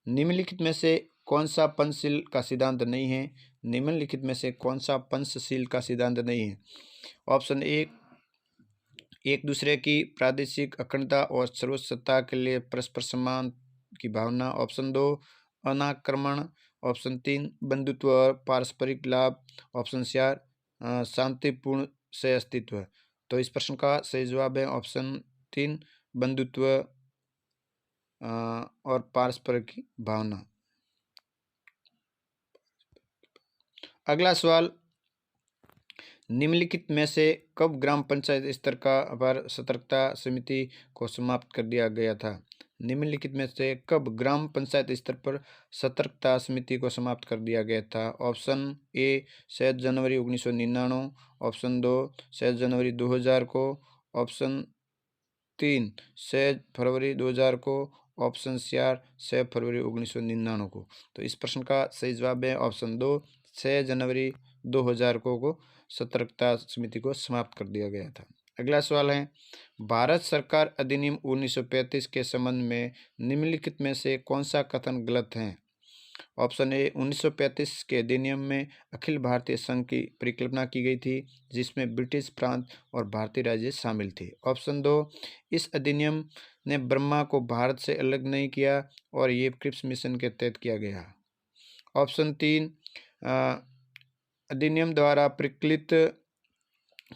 निम्नलिखित में से कौन सा पंचशील का सिद्धांत नहीं है? निम्नलिखित में से कौन सा पंचशील का सिद्धांत नहीं है? ऑप्शन 1, एक दूसरे की प्रादेशिक अखंडता और सर्वोच्च सत्ता के लिए परस्पर सम्मान की भावना। ऑप्शन 2, अनाक्रमण। ऑप्शन 3, बंधुत्व और पारस्परिक लाभ। ऑप्शन 4, शांतिपूर्ण से अस्तित्व। तो इस प्रश्न का सही जवाब है ऑप्शन 3, बंधुत्व और पारस्परिक भावना। अगला सवाल, निम्नलिखित में से कब ग्राम पंचायत स्तर पर सतर्कता समिति को समाप्त कर दिया गया था? निम्नलिखित में से कब ग्राम पंचायत स्तर पर सतर्कता समिति को समाप्त कर दिया गया था? Option A, 7 January 1999। ऑप्शन 2, 7 जनवरी 2000 को। ऑप्शन 3, 6 फरवरी 2000 को। ऑप्शन 4, 6 फरवरी 1999 को। तो इस प्रश्न का सही जवाब है ऑप्शन 2, 6 जनवरी 2000 को सतर्कता समिति को समाप्त कर दिया गया था। अगला सवाल है, भारत सरकार अधिनियम 1935 के संबंध में निम्नलिखित में से कौन सा कथन गलत है? ऑप्शन ए, 1935 के अधिनियम में अखिल भारतीय संघ की परिकल्पना की गई थी, जिसमें ब्रिटिश प्रांत और भारतीय राज्य शामिल थे। ऑप्शन 2, इस अधिनियम ने ब्रह्मा को भारत से अलग नहीं किया और ये क्रिप्स मिशन के तहत किया गया। ऑप्शन 3, अधिनियम द्वारा प्रचलित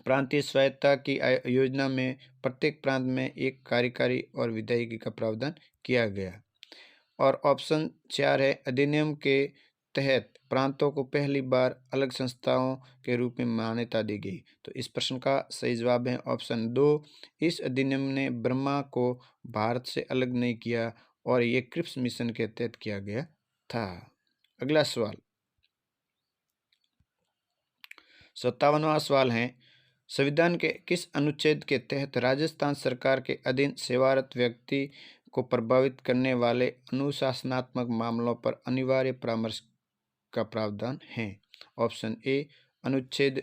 प्रांतीय स्वायत्तता की योजना में प्रत्येक प्रांत में एक कार्यकारी और विधायिका का प्रावधान किया गया। और ऑप्शन 4 है, अधिनियम के तहत प्रांतों को पहली बार अलग संस्थाओं के रूप में मान्यता दी गई। तो इस प्रश्न का सही जवाब है ऑप्शन 2, इस अधिनियम ने ब्रह्मा को भारत से अलग नहीं किया और ये क्रिप्स मिशन के तहत किया गया था। अगला सवाल, 57वां सवाल है, संविधान के किस अनुच्छेद के तहत राजस्थान सरकार के अधीन सेवारत व्यक्ति को प्रभावित करने वाले अनुशासनात्मक मामलों पर अनिवार्य परामर्श का प्रावधान है? ऑप्शन ए, अनुच्छेद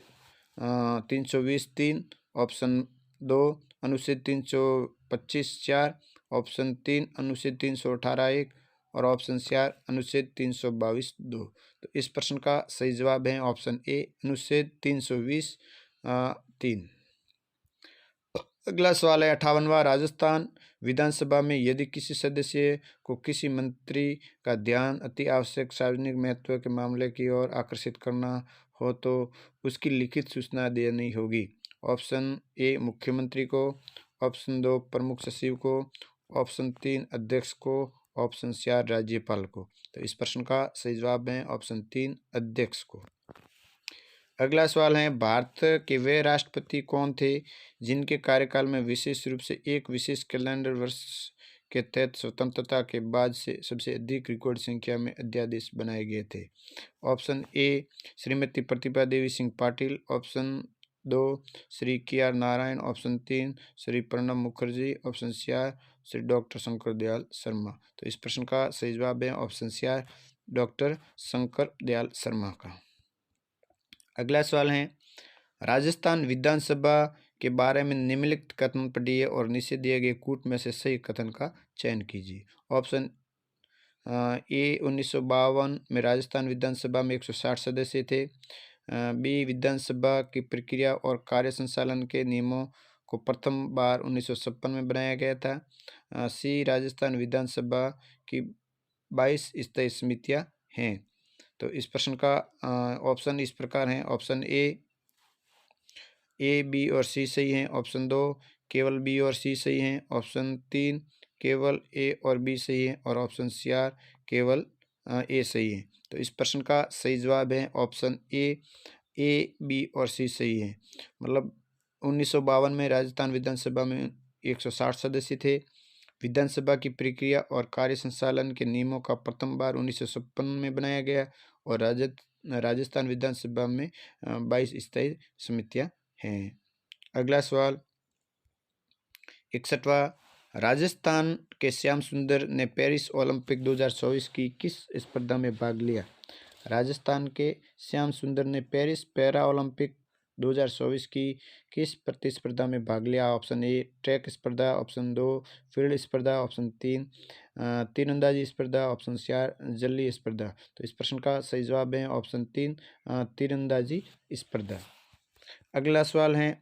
320(3). ऑप्शन 2, अनुच्छेद 325(4). ऑप्शन 3, अनुच्छेद 318(1). और ऑप्शन 4, अनुच्छेद 322(2). तो इस प्रश्न का सही जवाब है ऑप्शन ए, अनुच्छेद 320(3). अगला सवाल है 58वां, राजस्थान विधानसभा में यदि किसी सदस्य को किसी मंत्री का ध्यान अति आवश्यक सार्वजनिक महत्व के मामले की ओर आकर्षित करना हो तो उसकी लिखित सूचना देनी होगी। ऑप्शन ए, मुख्यमंत्री को। ऑप्शन 2, प्रमुख सचिव को। ऑप्शन 3, अध्यक्ष को। ऑप्शन 4, राज्यपाल को। तो इस प्रश्न का सही जवाब है ऑप्शन 3, अध्यक्ष को। अगला सवाल है, भारत के वे राष्ट्रपति कौन थे जिनके कार्यकाल में विशेष रूप से एक विशेष कैलेंडर वर्ष के तहत स्वतंत्रता के बाद से सबसे अधिक रिकॉर्ड संख्या में अध्यादेश बनाए गए थे? Option A, Shrimati Pratibha Devi Singh Patil. Option 2, Shri KR Narayan. Option 3, Shri Pranab Mukherjee. Option 4, Shri doctor Shankar Dayal Sharma. तो इस प्रश्न का सही जवाब है ऑप्शन 4, डॉक्टर शंकर दयाल शर्मा का। अगला सवाल है, राजस्थान विधानसभा के बारे में निम्नलिखित कथन पढ़िए और नीचे दिए गए कूट में से सही कथन का चयन कीजिए। ऑप्शन ए, 1952 में राजस्थान विधानसभा में 160 सदस्य थे। बी, विधानसभा की प्रक्रिया और कार्य संचालन के नियमों को प्रथम बार 1956 में बनाया गया था। सी, राजस्थान विधानसभा की 22 स्थायी समितियां हैं। तो इस प्रश्न का ऑप्शन इस प्रकार हैं। ऑप्शन ए, बी और सी सही हैं। ऑप्शन 2, केवल बी और सी सही हैं। ऑप्शन 3, केवल ए और बी सही है। और ऑप्शन 4, केवल ए सही है। तो इस प्रश्न का सही जवाब है ऑप्शन ए, बी और सी सही है। मतलब 1952 में राजस्थान विधानसभा में 160 सदस्य थे। विधानसभा की प्रक्रिया और कार्य संचालन के नियमों का प्रथम बार 1956 में बनाया गया और राजस्थान विधानसभा में 22 स्थायी समितियां हैं। अगला सवाल 61वां, राजस्थान के श्याम सुंदर ने पेरिस ओलंपिक 2024 की किस स्पर्धा में भाग लिया? राजस्थान के श्याम सुंदर ने पेरिस पैरा ओलंपिक 2024 की किस प्रतिस्पर्धा में भाग लिया? ऑप्शन ए, ट्रैक स्पर्धा। ऑप्शन 2, फील्ड स्पर्धा। ऑप्शन 3, तीरंदाजी स्पर्धा। ऑप्शन 4, जलीय स्पर्धा। तो इस प्रश्न का सही जवाब है ऑप्शन 3, तीरंदाजी स्पर्धा। अगला सवाल है,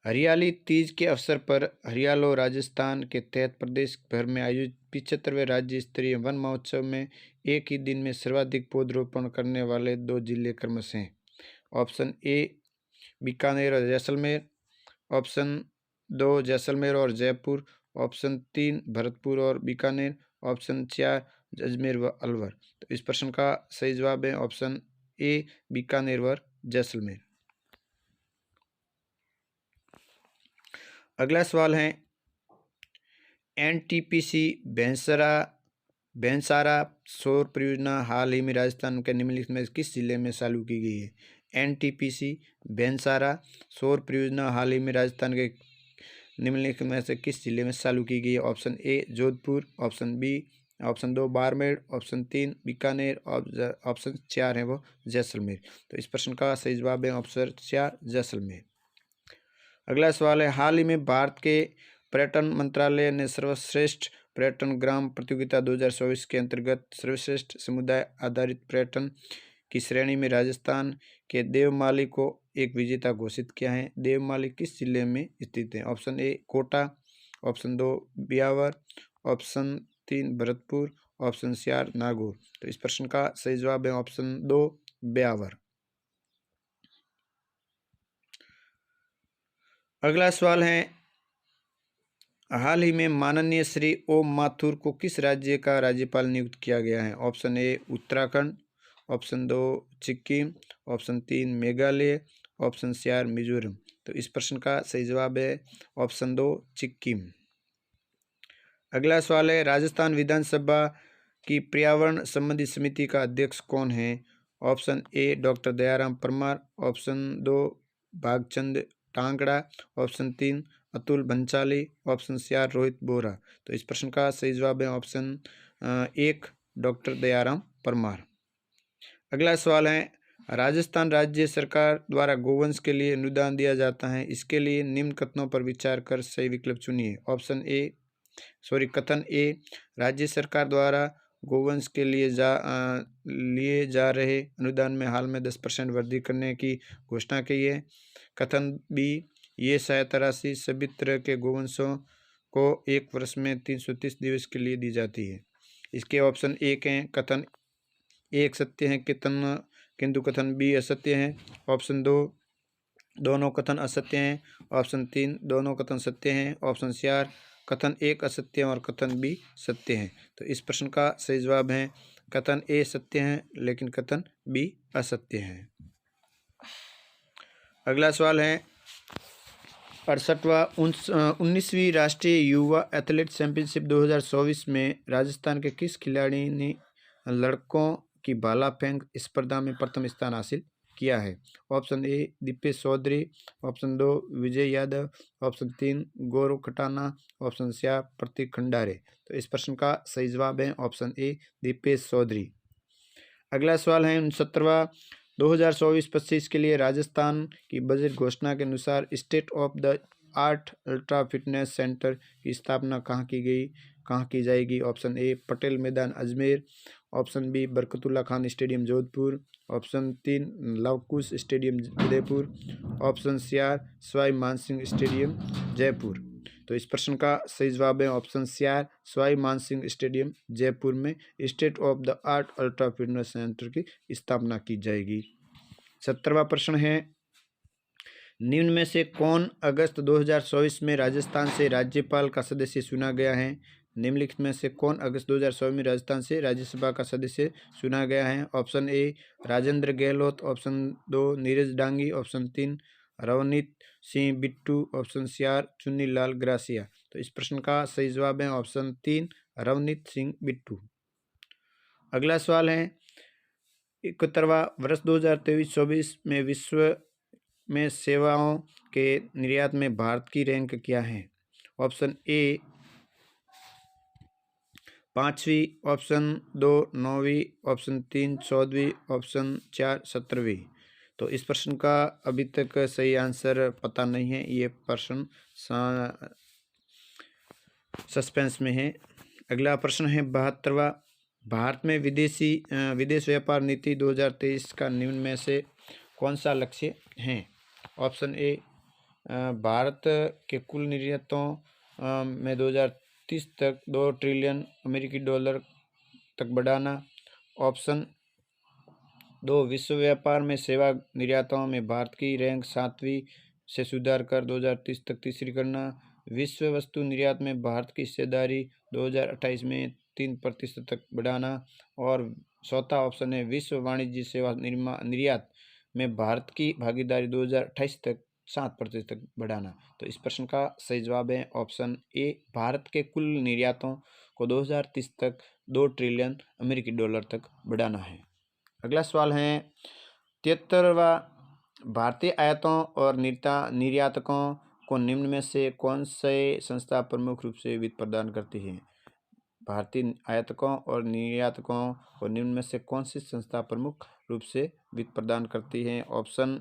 हरियाली तीज के अवसर पर हरियालो राजस्थान के तहत प्रदेश भर में आयोजित 75वें राज्य स्तरीय वन महोत्सव में एक ही दिन में सर्वाधिक पौधरोपण करने वाले 2 जिले क्रमशः हैं। ऑप्शन ए, बीकानेर और जैसलमेर। ऑप्शन 2, जैसलमेर और जयपुर। ऑप्शन 3, भरतपुर और बीकानेर। ऑप्शन 4, अजमेर व अलवर। तो इस प्रश्न का सही जवाब है ऑप्शन ए, बीकानेर व जैसलमेर। अगला सवाल है, एनटीपीसी बैंसारा सौर परियोजना हाल ही में राजस्थान के निम्नलिखित में किस जिले में चालू की गई है? एनटीपीसी बैंसारा सौर परियोजना हाल ही में राजस्थान के निम्नलिखित में से किस जिले में चालू की गई है? Option A, Jodhpur. Option B, option 2, Barmer. Option 3, Bikaner. Option 4 है वो जैसलमेर। तो इस प्रश्न का सही जवाब है ऑप्शन 4, जैसलमेर। अगला सवाल है, हाल ही में भारत के पर्यटन मंत्रालय ने सर्वश्रेष्ठ पर्यटन ग्राम प्रतियोगिता 2024 के अंतर्गत सर्वश्रेष्ठ समुदाय आधारित पर्यटन की श्रेणी में राजस्थान के देवमाली को एक विजेता घोषित किया है। देवमाली किस जिले में स्थित है? Option A, Kota. Option 2, Beawar. Option 3, Bharatpur. Option 4, Nagaur. तो इस प्रश्न का सही जवाब है ऑप्शन 2, ब्यावर। अगला सवाल है, हाल ही में माननीय श्री ओम माथुर को किस राज्य का राज्यपाल नियुक्त किया गया है? ऑप्शन ए, Uttarakhand. Option 2, Sikkim. Option 3, Meghalaya. Option 4, Mizoram. तो इस प्रश्न का सही जवाब है ऑप्शन 2, सिक्किम। अगला सवाल है, राजस्थान विधानसभा की पर्यावरण संबंधी समिति का अध्यक्ष कौन है? Option A, doctor Dayaram Parmar. Option 2, Bhagchand Tangra. Option 3, Atul Bhansali. Option 4, Rohit Bora. तो इस प्रश्न का सही जवाब है ऑप्शन 1, डॉक्टर दयाराम परमार। अगला सवाल है, राजस्थान राज्य सरकार द्वारा गोवंश के लिए अनुदान दिया जाता है, इसके लिए निम्न कथनों पर विचार कर सही विकल्प चुनिए। कथन ए, राज्य सरकार द्वारा गोवंश के लिए लिए जा रहे अनुदान में हाल में 10% वृद्धि करने की घोषणा की है। कथन बी, ये सहायता राशि सभी तरह के गोवंशों को एक वर्ष में 330 दिवस के लिए दी जाती है। इसके ऑप्शन 1 हैं, कथन 1 सत्य है, किंतु कथन बी असत्य है। ऑप्शन 2, दोनों कथन असत्य हैं। ऑप्शन 3, दोनों कथन सत्य हैं। ऑप्शन 4, कथन 1 असत्य है और कथन बी सत्य है। तो इस प्रश्न का सही जवाब है कथन ए सत्य है लेकिन कथन बी असत्य है। अगला सवाल है, 68वां 19वीं राष्ट्रीय युवा एथलेट चैंपियनशिप 2024 में राजस्थान के किस खिलाड़ी ने लड़कों की भाला फेंक स्पर्धा में प्रथम स्थान हासिल किया है? Option A, Deepesh Choudhary. Option 2, Vijay Yadav. Option 3, Gaurav Khatana. Option 4, Prateek Khandare. तो इस प्रश्न का सही जवाब है ऑप्शन ए, दीपेश चौधरी। अगला सवाल है 69वां, 2024-25 के लिए राजस्थान की बजट घोषणा के अनुसार state of the art ultra fitness centre की स्थापना कहाँ की गई, कहाँ की जाएगी? ऑप्शन ए पटेल मैदान Ajmer, option B Barkatullah Khan stadium Jodhpur, option 3 Luvkush stadium Udaipur, option 4 Sawai Mansingh stadium Jaipur. तो इस प्रश्न का सही जवाब है ऑप्शन 4 सवाई मानसिंह स्टेडियम जयपुर में state of the art ultra fitness centre की स्थापना की जाएगी। 70वां प्रश्न है, निम्न में से कौन अगस्त 2024 में राजस्थान से राज्यपाल का सदस्य चुना गया है? निम्नलिखित में से कौन अगस्त 2024 में राजस्थान से राज्यसभा का सदस्य चुना गया है? ऑप्शन ए Rajendra Gehlot, option 2 Neeraj Dangi, option 3 Ravneet Singh Bittu, option 4 Chunnilal gratia. तो इस प्रश्न का सही जवाब है ऑप्शन 3 रवनीत सिंह बिट्टू। अगला सवाल है 71वां, वर्ष 2023-24 में विश्व में सेवाओं के निर्यात में भारत की रैंक क्या है? ऑप्शन ए 5वीं, ऑप्शन 2 9वीं, ऑप्शन 3 14वीं, ऑप्शन 4 17वीं। तो इस प्रश्न का अभी तक सही आंसर पता नहीं है, ये प्रश्न सस्पेंस में है। अगला प्रश्न है 72वां, भारत में विदेश व्यापार नीति 2023 का निम्न में से कौन सा लक्ष्य है? ऑप्शन ए भारत के कुल निर्यातों में 2030 तक 2 ट्रिलियन अमेरिकी डॉलर तक बढ़ाना, ऑप्शन 2 विश्व व्यापार में सेवा निर्यातों में भारत की रैंक 7वीं से सुधार कर 2030 तक तीसरी करना, विश्व वस्तु निर्यात में भारत की हिस्सेदारी 2028 में 3% तक बढ़ाना, और चौथा ऑप्शन है विश्व वाणिज्य सेवा निर्यात में भारत की भागीदारी 2028 तक 7% तक बढ़ाना। तो इस प्रश्न का सही जवाब है ऑप्शन ए भारत के कुल निर्यातों को 2030 तक 2 ट्रिलियन अमेरिकी डॉलर तक बढ़ाना है। अगला सवाल है 73वां, भारतीय आयातों और निर्यातकों को निम्न में से कौन से संस्था प्रमुख रूप से वित्त प्रदान करती है? भारतीय आयातकों और निर्यातकों को निम्न में से कौन सी संस्था प्रमुख रूप से वित्त प्रदान करती है? ऑप्शन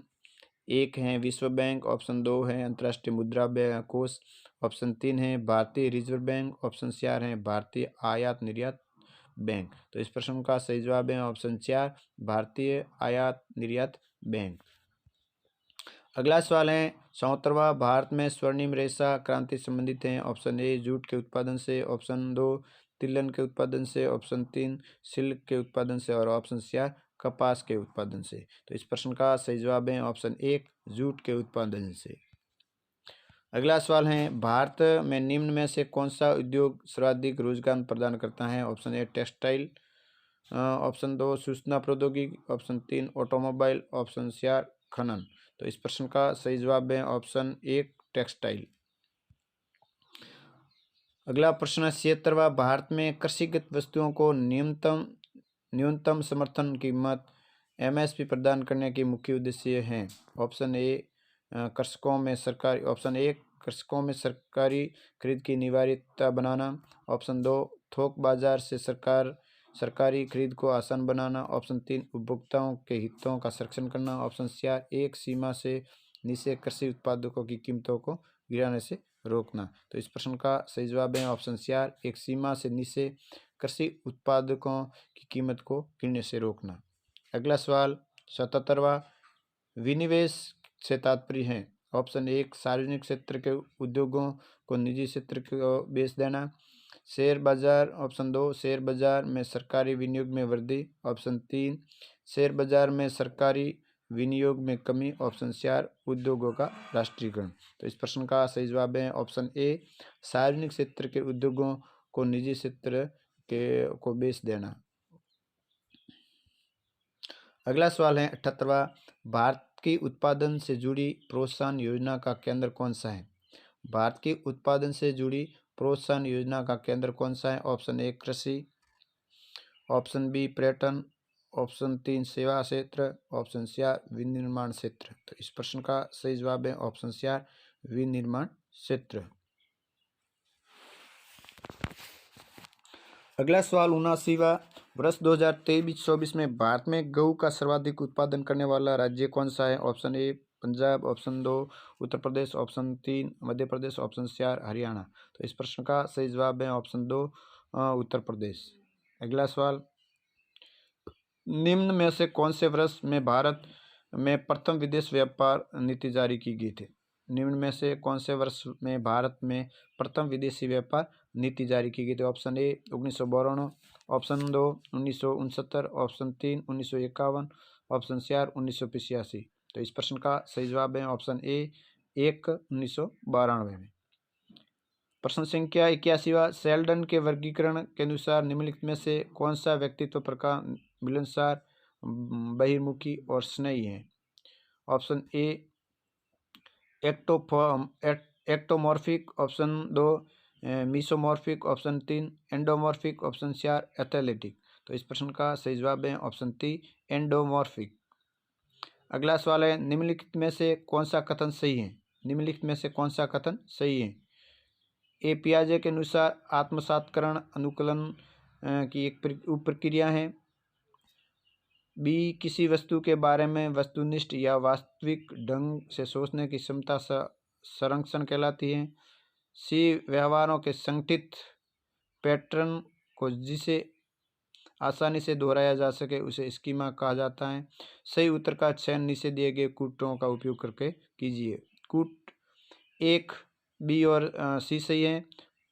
1 है विश्व बैंक, ऑप्शन 2 है अंतर्राष्ट्रीय मुद्रा कोष, ऑप्शन 3 है भारतीय रिजर्व बैंक, ऑप्शन 4 है भारतीय आयात निर्यात बैंक। तो इस प्रश्न का सही जवाब है ऑप्शन 4 भारतीय आयात निर्यात बैंक। अगला सवाल है 74वां, भारत में स्वर्णिम रेशा क्रांति संबंधित है। ऑप्शन ए जूट के उत्पादन से, ऑप्शन 2 तिलहन के उत्पादन से, ऑप्शन 3 सिल्क के उत्पादन से, और ऑप्शन 4 कपास के उत्पादन से। तो इस प्रश्न का सही जवाब है ऑप्शन 1 जूट के उत्पादन से। अगला सवाल है भारत में निम्न में से कौन सा उद्योग सर्वाधिक रोजगार प्रदान करता है? ऑप्शन ए टेक्सटाइल, ऑप्शन 2 सूचना प्रौद्योगिकी, ऑप्शन 3 ऑटोमोबाइल, ऑप्शन 4 खनन। तो इस प्रश्न का सही जवाब है ऑप्शन 1 टेक्सटाइल। अगला प्रश्न है 76वां, भारत में कृषिगत वस्तुओं को न्यूनतम समर्थन कीमत एमएसपी प्रदान करने के मुख्य उद्देश्य हैं। ऑप्शन ए कृषकों में सरकारी, ऑप्शन 1 कृषकों में सरकारी खरीद की अनिवार्यता बनाना, ऑप्शन 2 थोक बाजार से सरकारी खरीद को आसान बनाना, ऑप्शन 3 उपभोक्ताओं के हितों का संरक्षण करना, ऑप्शन 4 एक सीमा से नीचे कृषि उत्पादकों की कीमतों को गिराने से रोकना। तो इस प्रश्न का सही जवाब है ऑप्शन 4 एक सीमा से नीचे कृषि उत्पादकों की कीमत को गिरने से रोकना। अगला सवाल 77वां, विनिवेश से तात्पर्य है। ऑप्शन 1 सार्वजनिक क्षेत्र के उद्योगों को निजी क्षेत्र को बेच देना, शेयर बाजार, ऑप्शन 2 शेयर बाजार में सरकारी विनियोग में वृद्धि, ऑप्शन 3 शेयर बाजार में सरकारी विनियोग में कमी, ऑप्शन 4 उद्योगों का राष्ट्रीयकरण। तो इस प्रश्न का सही जवाब है ऑप्शन ए सार्वजनिक क्षेत्र के उद्योगों को निजी क्षेत्र को बेच देना। अगला सवाल है 78वां, भारत की उत्पादन से जुड़ी प्रोत्साहन योजना का केंद्र कौन सा है? भारत की उत्पादन से जुड़ी प्रोत्साहन योजना का केंद्र कौन सा है? ऑप्शन 1 कृषि, ऑप्शन बी पर्यटन, ऑप्शन 3 सेवा क्षेत्र, ऑप्शन 4 विनिर्माण क्षेत्र। तो इस प्रश्न का सही जवाब है ऑप्शन 4 विनिर्माण क्षेत्र। अगला सवाल 79वां, वर्ष 2023-24 में भारत में गेहूं का सर्वाधिक उत्पादन करने वाला राज्य कौन सा है? ऑप्शन ए Punjab, option 2 Uttar Pradesh, option 3 Madhya Pradesh, option 4 Haryana. तो इस प्रश्न का सही जवाब है ऑप्शन 2 उत्तर प्रदेश। अगला सवाल, निम्न में से कौन से वर्ष में भारत में प्रथम विदेश व्यापार नीति जारी की गई थी? निम्न में से कौन से वर्ष में भारत में प्रथम विदेशी व्यापार नीति जारी की गई थी? ऑप्शन ए 1992, ऑप्शन 2 1969, ऑप्शन 3 1951, ऑप्शन 4 1985। तो इस प्रश्न का सही जवाब है ऑप्शन ए 1992 में। प्रश्न संख्या 81वां, शेल्डन के वर्गीकरण के अनुसार निम्नलिखित में से कौन सा व्यक्तित्व प्रकार मिलनसार, बहिर्मुखी और स्नेही है? Option A ectomorphic, option 2 mesomorphic, option 3 endomorphic, option 4 athletic. तो इस प्रश्न का सही जवाब है ऑप्शन 3 एंडोमॉर्फिक। अगला सवाल है, निम्नलिखित में से कौन सा कथन सही है? निम्नलिखित में से कौन सा कथन सही है? ए पियाजे के अनुसार आत्मसात्करण अनुकूलन की एक उप प्रक्रिया है। बी किसी वस्तु के बारे में वस्तुनिष्ठ या वास्तविक ढंग से सोचने की क्षमता संरक्षण कहलाती है। सी व्यवहारों के संगठित पैटर्न को जिसे आसानी से दोहराया जा सके उसे स्कीमा कहा जाता है। सही उत्तर का चयन नीचे दिए गए कूटों का उपयोग करके कीजिए। कूट 1 बी और सी सही है,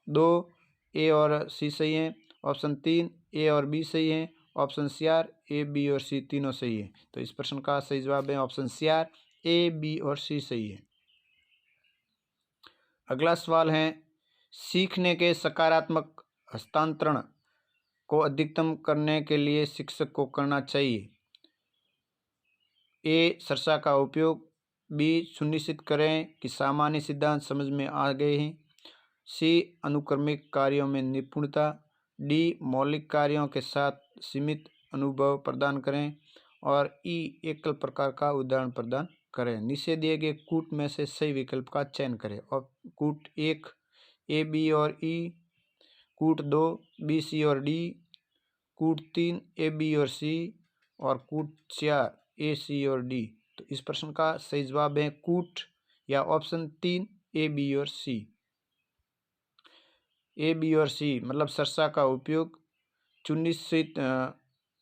2 ए और सी सही है, ऑप्शन 3 ए और बी सही है, ऑप्शन 4 ए बी और सी तीनों सही है। तो इस प्रश्न का सही जवाब है ऑप्शन 4 ए बी और सी सही है। अगला सवाल है, सीखने के सकारात्मक हस्तांतरण को अधिकतम करने के लिए शिक्षक को करना चाहिए। ए चर्चा का उपयोग, बी सुनिश्चित करें कि सामान्य सिद्धांत समझ में आ गए हैं, सी अनुक्रमिक कार्यों में निपुणता, डी मौलिक कार्यों के साथ सीमित अनुभव प्रदान करें और ई एकल प्रकार का उदाहरण प्रदान करें। नीचे दिए गए कूट में से सही विकल्प का चयन करें। और कूट 1 ए बी और ई, कूट 2 बी सी और डी, कूट 3 ए बी और सी और कूट 4 ए सी और डी। तो इस प्रश्न का सही जवाब है कूट या ऑप्शन 3 ए बी और सी। ए बी और सी मतलब चर्चा का उपयोग, सुनिश्चित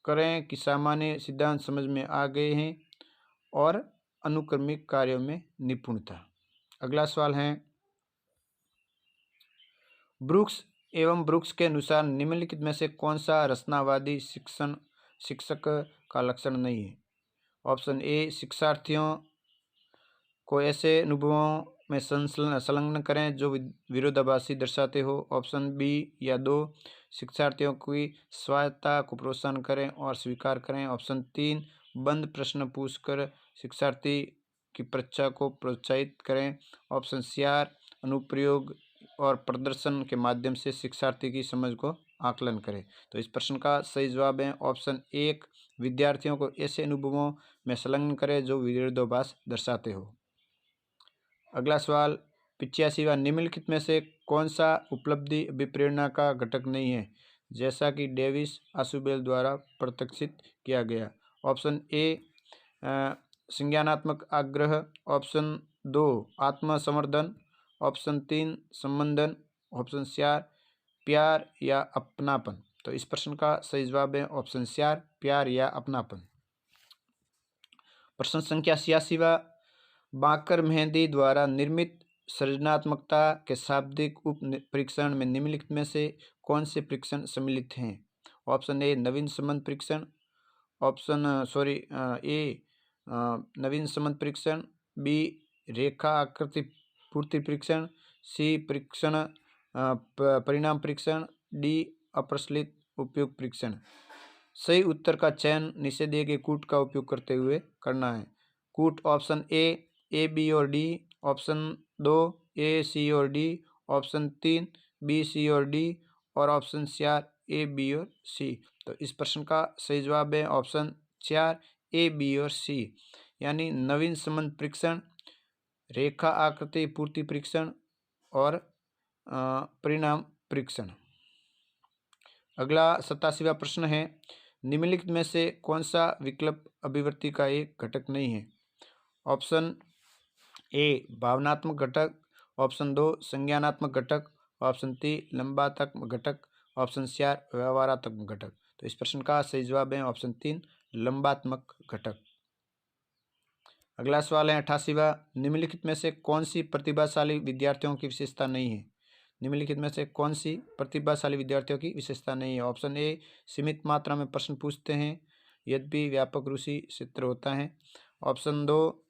करें कि सामान्य सिद्धांत समझ में आ गए हैं और अनुक्रमिक कार्यों में निपुणता। अगला सवाल है, ब्रूक्स एवं ब्रूक्स के अनुसार निम्नलिखित में से कौन सा रचनावादी शिक्षक का लक्षण नहीं है? ऑप्शन ए शिक्षार्थियों को ऐसे अनुभवों में संलग्न करें जो विरोधाभासी दर्शाते हो। ऑप्शन बी या 2 शिक्षार्थियों की स्वायत्तता को प्रोत्साहन करें और स्वीकार करें। ऑप्शन 3 बंद प्रश्न पूछकर शिक्षार्थी की परीक्षा को प्रोत्साहित करें। ऑप्शन 4 अनुप्रयोग और प्रदर्शन के माध्यम से शिक्षार्थी की समझ को आकलन करें। तो इस प्रश्न का सही जवाब है ऑप्शन 1 विद्यार्थियों को ऐसे अनुभवों में संलग्न करें जो विरोधाभास दर्शाते हो। अगला सवाल 85वां, निम्नलिखित में से कौन सा उपलब्धि अभिप्रेरणा का घटक नहीं है जैसा कि डेविस आशुबेल द्वारा प्रत्यक्षित किया गया? ऑप्शन ए संज्ञानात्मक आग्रह, ऑप्शन 2 आत्मसंवर्धन, ऑप्शन 3 संबंधन, ऑप्शन 4 प्यार या अपनापन। तो इस प्रश्न का सही जवाब है ऑप्शन 4 प्यार या अपनापन। प्रश्न संख्या 86वां, बाकर मेहंदी द्वारा निर्मित सृजनात्मकता के शाब्दिक उप परीक्षण में निम्नलिखित में से कौन से परीक्षण सम्मिलित हैं? ऑप्शन ए नवीन संबंध परीक्षण, ए नवीन संबंध परीक्षण, बी रेखा आकृति पूर्ति परीक्षण, सी परीक्षण परिणाम परीक्षण, डी अप्रचलित उपयोग परीक्षण। सही उत्तर का चयन नीचे दिए गए कूट का उपयोग करते हुए करना है। कूट ऑप्शन ए बी और डी, ऑप्शन 2 ए सी और डी, ऑप्शन 3 बी सी और डी और ऑप्शन 4 ए बी और सी। तो इस प्रश्न का सही जवाब है ऑप्शन 4 ए बी और सी, यानी नवीन संबंध परीक्षण, रेखा आकृति पूर्ति परीक्षण और परिणाम परीक्षण। अगला 87वां प्रश्न है, निम्नलिखित में से कौन सा विकल्प अभिव्यक्ति का एक घटक नहीं है? ऑप्शन ए भावनात्मक घटक, ऑप्शन 2 संज्ञानात्मक घटक, ऑप्शन 3 लंबात्मक घटक, ऑप्शन 4 व्यवहारात्मक घटक। तो इस प्रश्न का सही जवाब है ऑप्शन 3 लंबात्मक घटक। अगला सवाल है 88वां, निम्नलिखित में से कौन सी प्रतिभाशाली विद्यार्थियों की विशेषता नहीं है? निम्नलिखित में से कौन सी प्रतिभाशाली विद्यार्थियों की विशेषता नहीं है? ऑप्शन ए सीमित मात्रा में प्रश्न पूछते हैं यद्यपि व्यापक रुचि क्षेत्र होता है, ऑप्शन 2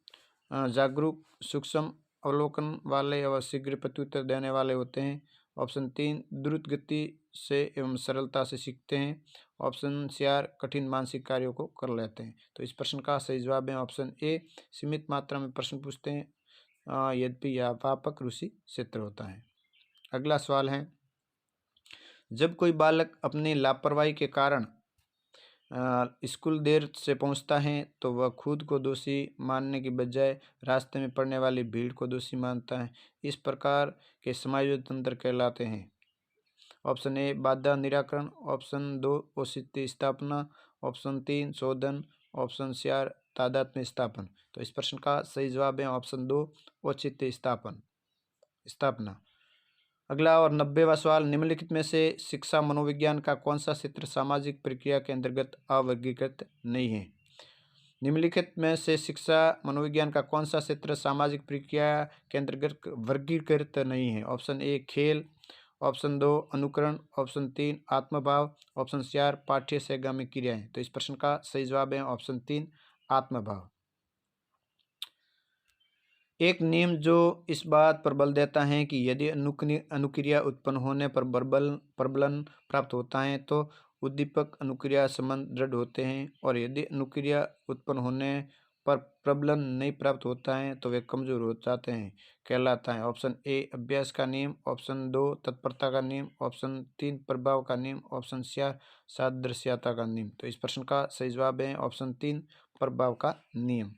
जागरूक सूक्ष्म अवलोकन वाले और शीघ्र प्रत्युत्तर देने वाले होते हैं, ऑप्शन 3 द्रुत गति से एवं सरलता से सीखते हैं, ऑप्शन 4 कठिन मानसिक कार्यों को कर लेते हैं। तो इस प्रश्न का सही जवाब है ऑप्शन ए सीमित मात्रा में प्रश्न पूछते हैं यद्यपि यह व्यापक रुचि क्षेत्र होता है। अगला सवाल है, जब कोई बालक अपनी लापरवाही के कारण स्कूल देर से पहुंचता है तो वह खुद को दोषी मानने की बजाय रास्ते में पड़ने वाली भीड़ को दोषी मानता है। इस प्रकार के समायोजित तंत्र कहलाते हैं। ऑप्शन ए बाधा निराकरण, ऑप्शन 2 औचित्य स्थापना, ऑप्शन 3 शोधन, ऑप्शन 4 तादात्म्य स्थापन। तो इस प्रश्न का सही जवाब है ऑप्शन 2 औचित्य स्थापना। अगला और 90वां सवाल, निम्नलिखित में से शिक्षा मनोविज्ञान का कौन सा क्षेत्र सामाजिक प्रक्रिया के अंतर्गत अवर्गीकृत नहीं है? निम्नलिखित में से शिक्षा मनोविज्ञान का कौन सा क्षेत्र सामाजिक प्रक्रिया के अंतर्गत वर्गीकृत नहीं है? ऑप्शन ए खेल, ऑप्शन 2 अनुकरण, ऑप्शन 3 आत्मभाव, ऑप्शन 4 पाठ्य सहगामी क्रियाएं। तो इस प्रश्न का सही जवाब है ऑप्शन 3 आत्मभाव। एक नियम जो इस बात पर बल देता है कि यदि अनुक्रिया उत्पन्न होने पर प्रबलन प्राप्त होता है तो उद्दीपक अनुक्रिया संबंध दृढ़ होते हैं, और यदि अनुक्रिया उत्पन्न होने पर प्रबलन नहीं प्राप्त होता है तो वे कमजोर हो जाते हैं, कहलाता है। ऑप्शन ए अभ्यास का नियम, ऑप्शन 2 तत्परता का नियम, ऑप्शन 3 प्रभाव का नियम, ऑप्शन 4 सादृश्यता का नियम। तो इस प्रश्न का सही जवाब है ऑप्शन 3 प्रभाव का नियम।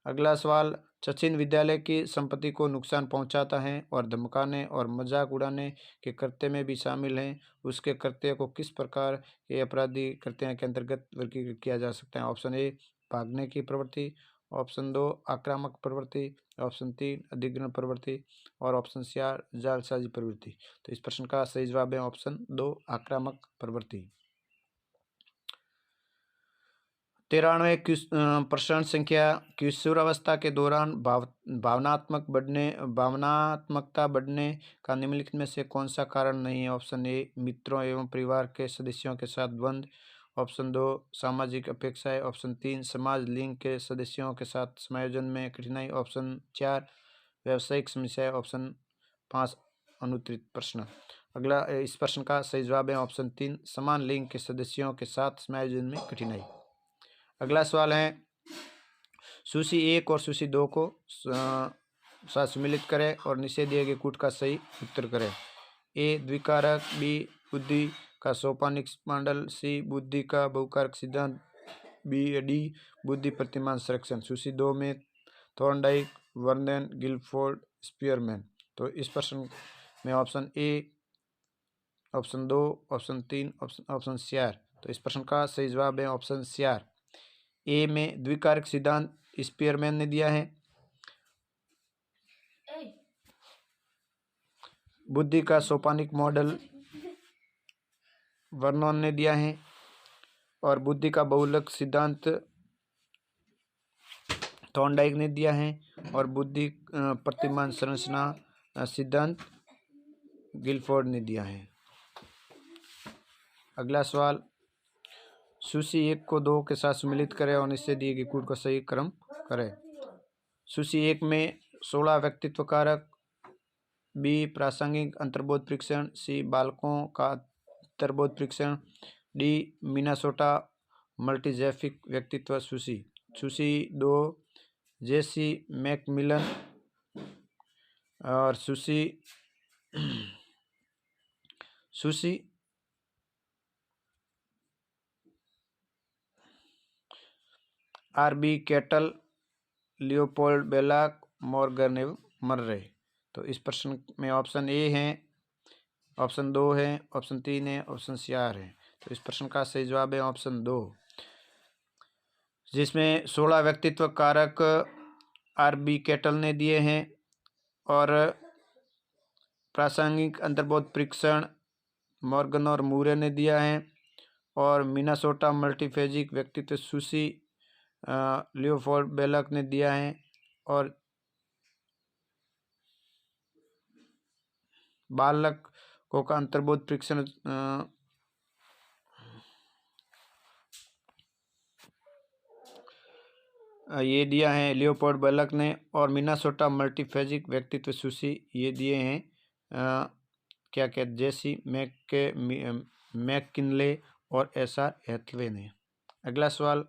अगला सवाल, सचिन विद्यालय की संपत्ति को नुकसान पहुंचाता है और धमकाने और मजाक उड़ाने के कृत्य में भी शामिल है। उसके कृत्य को किस प्रकार के अपराधी कृत्य के अंतर्गत वर्गीकृत किया जा सकता है? ऑप्शन ए भागने की प्रवृत्ति, ऑप्शन 2 आक्रामक प्रवृत्ति, ऑप्शन 3 अधिग्रहण प्रवृत्ति, और ऑप्शन 4 जालसाजी प्रवृत्ति। तो इस प्रश्न का सही जवाब है ऑप्शन 2 आक्रामक प्रवृत्ति। 93 प्रश्न संख्या, किशोरावस्था के दौरान भावनात्मकता बढ़ने का निम्नलिखित में से कौन सा कारण नहीं है? ऑप्शन ए मित्रों एवं परिवार के सदस्यों के साथ द्वंद्व, ऑप्शन 2 सामाजिक अपेक्षाएं, ऑप्शन 3 समाज लिंग के सदस्यों के साथ समायोजन में कठिनाई, ऑप्शन 4 व्यावसायिक समस्याएं, ऑप्शन 5 अनुत्तरित प्रश्न। अगला इस प्रश्न का सही जवाब है ऑप्शन 3 समान लिंग के सदस्यों के साथ समायोजन में कठिनाई। अगला सवाल है, सूची 1 और सूची 2 को साथ सम्मिलित करें और नीचे दिए गए कूट का सही उत्तर करें। ए द्विकारक, बी बुद्धि का सोपानिक मॉडल, सी बुद्धि का बहुकारक सिद्धांत, डी बुद्धि प्रतिमान संरक्षण। सूची 2 में थॉर्नडाइक, वर्नन, गिलफोर्ड, स्पीयरमैन। तो इस प्रश्न में option A, option 2, option 3, option 4। तो इस प्रश्न का सही जवाब है ऑप्शन 4। ए में द्विकारक सिद्धांत स्पीयरमैन ने दिया है, बुद्धि का सोपानिक मॉडल वर्नोन ने दिया है, और बुद्धि का बहुलक सिद्धांत थॉर्नडाइक ने दिया है, और बुद्धि प्रतिमान संरचना सिद्धांत गिलफोर्ड ने दिया है। अगला सवाल, सूची 1 को 2 के साथ सम्मिलित करें और इससे दिए गए कूट का सही क्रम करें। सूची 1 में 16 व्यक्तित्व कारक, बी प्रासंगिक अंतर्बोध परीक्षण, सी बालकों का अंतर्बोध परीक्षण, डी मिनासोटा मल्टीजेफिक व्यक्तित्व सूची। सूची 2 जेसी मैकमिलन, और सूची आरबी कैटल, लियोपोल्ड बेलाक, मॉर्गन एवं मर्रे। तो इस प्रश्न में ऑप्शन ए है ऑप्शन 2 है, ऑप्शन 3 है, ऑप्शन 4 है। तो इस प्रश्न का सही जवाब है ऑप्शन 2, जिसमें 16 व्यक्तित्व कारक RB कैटल ने दिए हैं और प्रासंगिक अंतर्बोध परीक्षण मॉर्गन और मूरे ने दिया है और मिनासोटा मल्टीफेजिक व्यक्तित्व सुसी लियोपोल्ड बेलक ने दिया है और बालकों का अंतर्बोध परीक्षण ये दिया है लियोपोल्ड बेलक ने और मिनासोटा मल्टीफेजिक व्यक्तित्व सुसी ये दिए हैं क्या क्या जेसी मैककिनले और SR हैथवे ने। अगला सवाल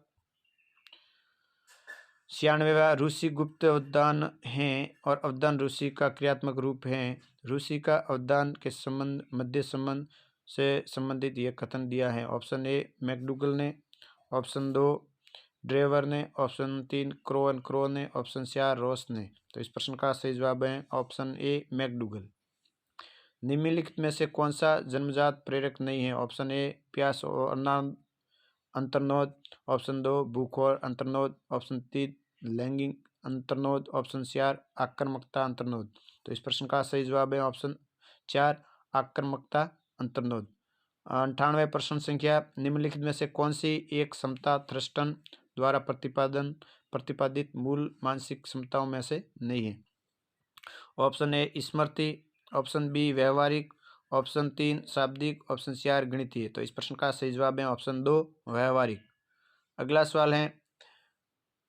96वां रूसी गुप्त अवदान है और अवदान रूसी का क्रियात्मक रूप है। रूसी का अवदान के संबंध मध्य संबंध से संबंधित यह कथन दिया है। ऑप्शन ए मैकडूगल ने, ऑप्शन 2 ड्रेवर ने, ऑप्शन 3 क्रो ने, ऑप्शन 4 रॉस ने। तो इस प्रश्न का सही जवाब है ऑप्शन ए मैकडूगल। निम्नलिखित में से कौन सा जन्मजात प्रेरक नहीं है? ऑप्शन ए प्यास और अंतर्नोद, ऑप्शन 2 भूख और अंतर्नोद, ऑप्शन 3 लैंगिक अंतर्नोद, ऑप्शन 4 आक्रामकता अंतर्नोद। तो इस प्रश्न का सही जवाब है ऑप्शन 4 आक्रामकता अंतर्नोद। 98 प्रश्न संख्या निम्नलिखित में से कौन सी एक समता थ्रस्टन द्वारा प्रतिपादित मूल मानसिक क्षमताओं में से नहीं है? ऑप्शन ए स्मृति, ऑप्शन बी व्यवहारिक, ऑप्शन 3 शाब्दिक, ऑप्शन 4 गणितीय। तो इस प्रश्न का सही जवाब है ऑप्शन 2 व्यवहारिक। अगला सवाल है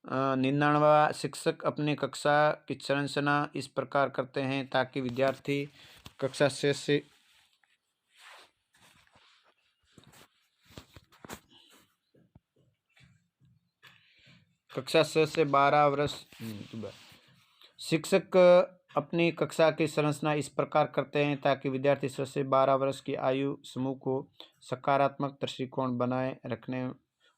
99वां शिक्षक अपनी कक्षा की संरचना इस प्रकार करते हैं ताकि विद्यार्थी कक्षा 6 से 12 वर्ष शिक्षक अपनी कक्षा की संरचना इस प्रकार करते हैं ताकि विद्यार्थी 6 से 12 वर्ष की आयु समूह को सकारात्मक दृष्टिकोण बनाए रखने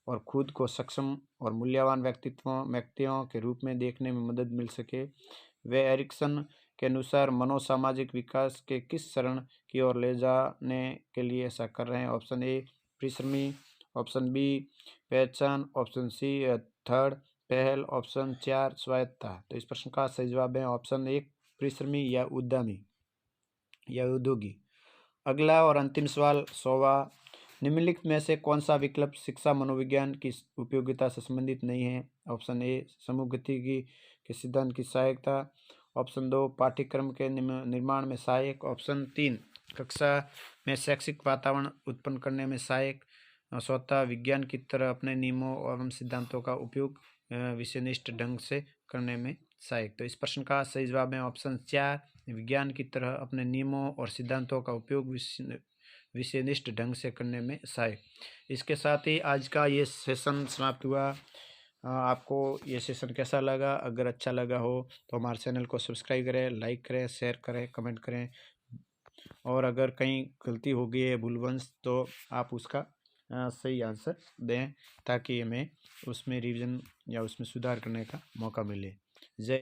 और खुद को सक्षम और मूल्यवान व्यक्तियों के रूप में देखने में मदद मिल सके। वे एरिक्सन के अनुसार मनोसामाजिक विकास के किस चरण की ओर ले जाने के लिए ऐसा कर रहे हैं? ऑप्शन ए परिश्रमी, ऑप्शन बी पहचान, ऑप्शन सी थर्ड पहल, ऑप्शन 4 स्वायत्तता। तो इस प्रश्न का सही जवाब है ऑप्शन 1 परिश्रमी या उद्यमी या उद्योगी। अगला और अंतिम सवाल 100वां निम्नलिखित में से कौन सा विकल्प शिक्षा मनोविज्ञान की उपयोगिता से संबंधित नहीं है? ऑप्शन ए समूह गतिकी के सिद्धांत की सहायकता, ऑप्शन 2 पाठ्यक्रम के निर्माण में सहायक, ऑप्शन 3 कक्षा में शैक्षिक वातावरण उत्पन्न करने में सहायक, स्वतः विज्ञान की तरह अपने नियमों एवं सिद्धांतों का उपयोग विषयनिष्ठ ढंग से करने में सहायक। तो इस प्रश्न का सही जवाब है ऑप्शन 4 विज्ञान की तरह अपने नियमों और सिद्धांतों का उपयोग विषयनिष्ठ ढंग से करने में सहायक। इसके साथ ही आज का ये सेशन समाप्त हुआ। आपको ये सेशन कैसा लगा? अगर अच्छा लगा हो तो हमारे चैनल को सब्सक्राइब करें, लाइक करें, शेयर करें, कमेंट करें और अगर कहीं गलती हो गई है भूलवंश तो आप उसका सही आंसर दें ताकि हमें उसमें रिवीजन या उसमें सुधार करने का मौका मिले। जय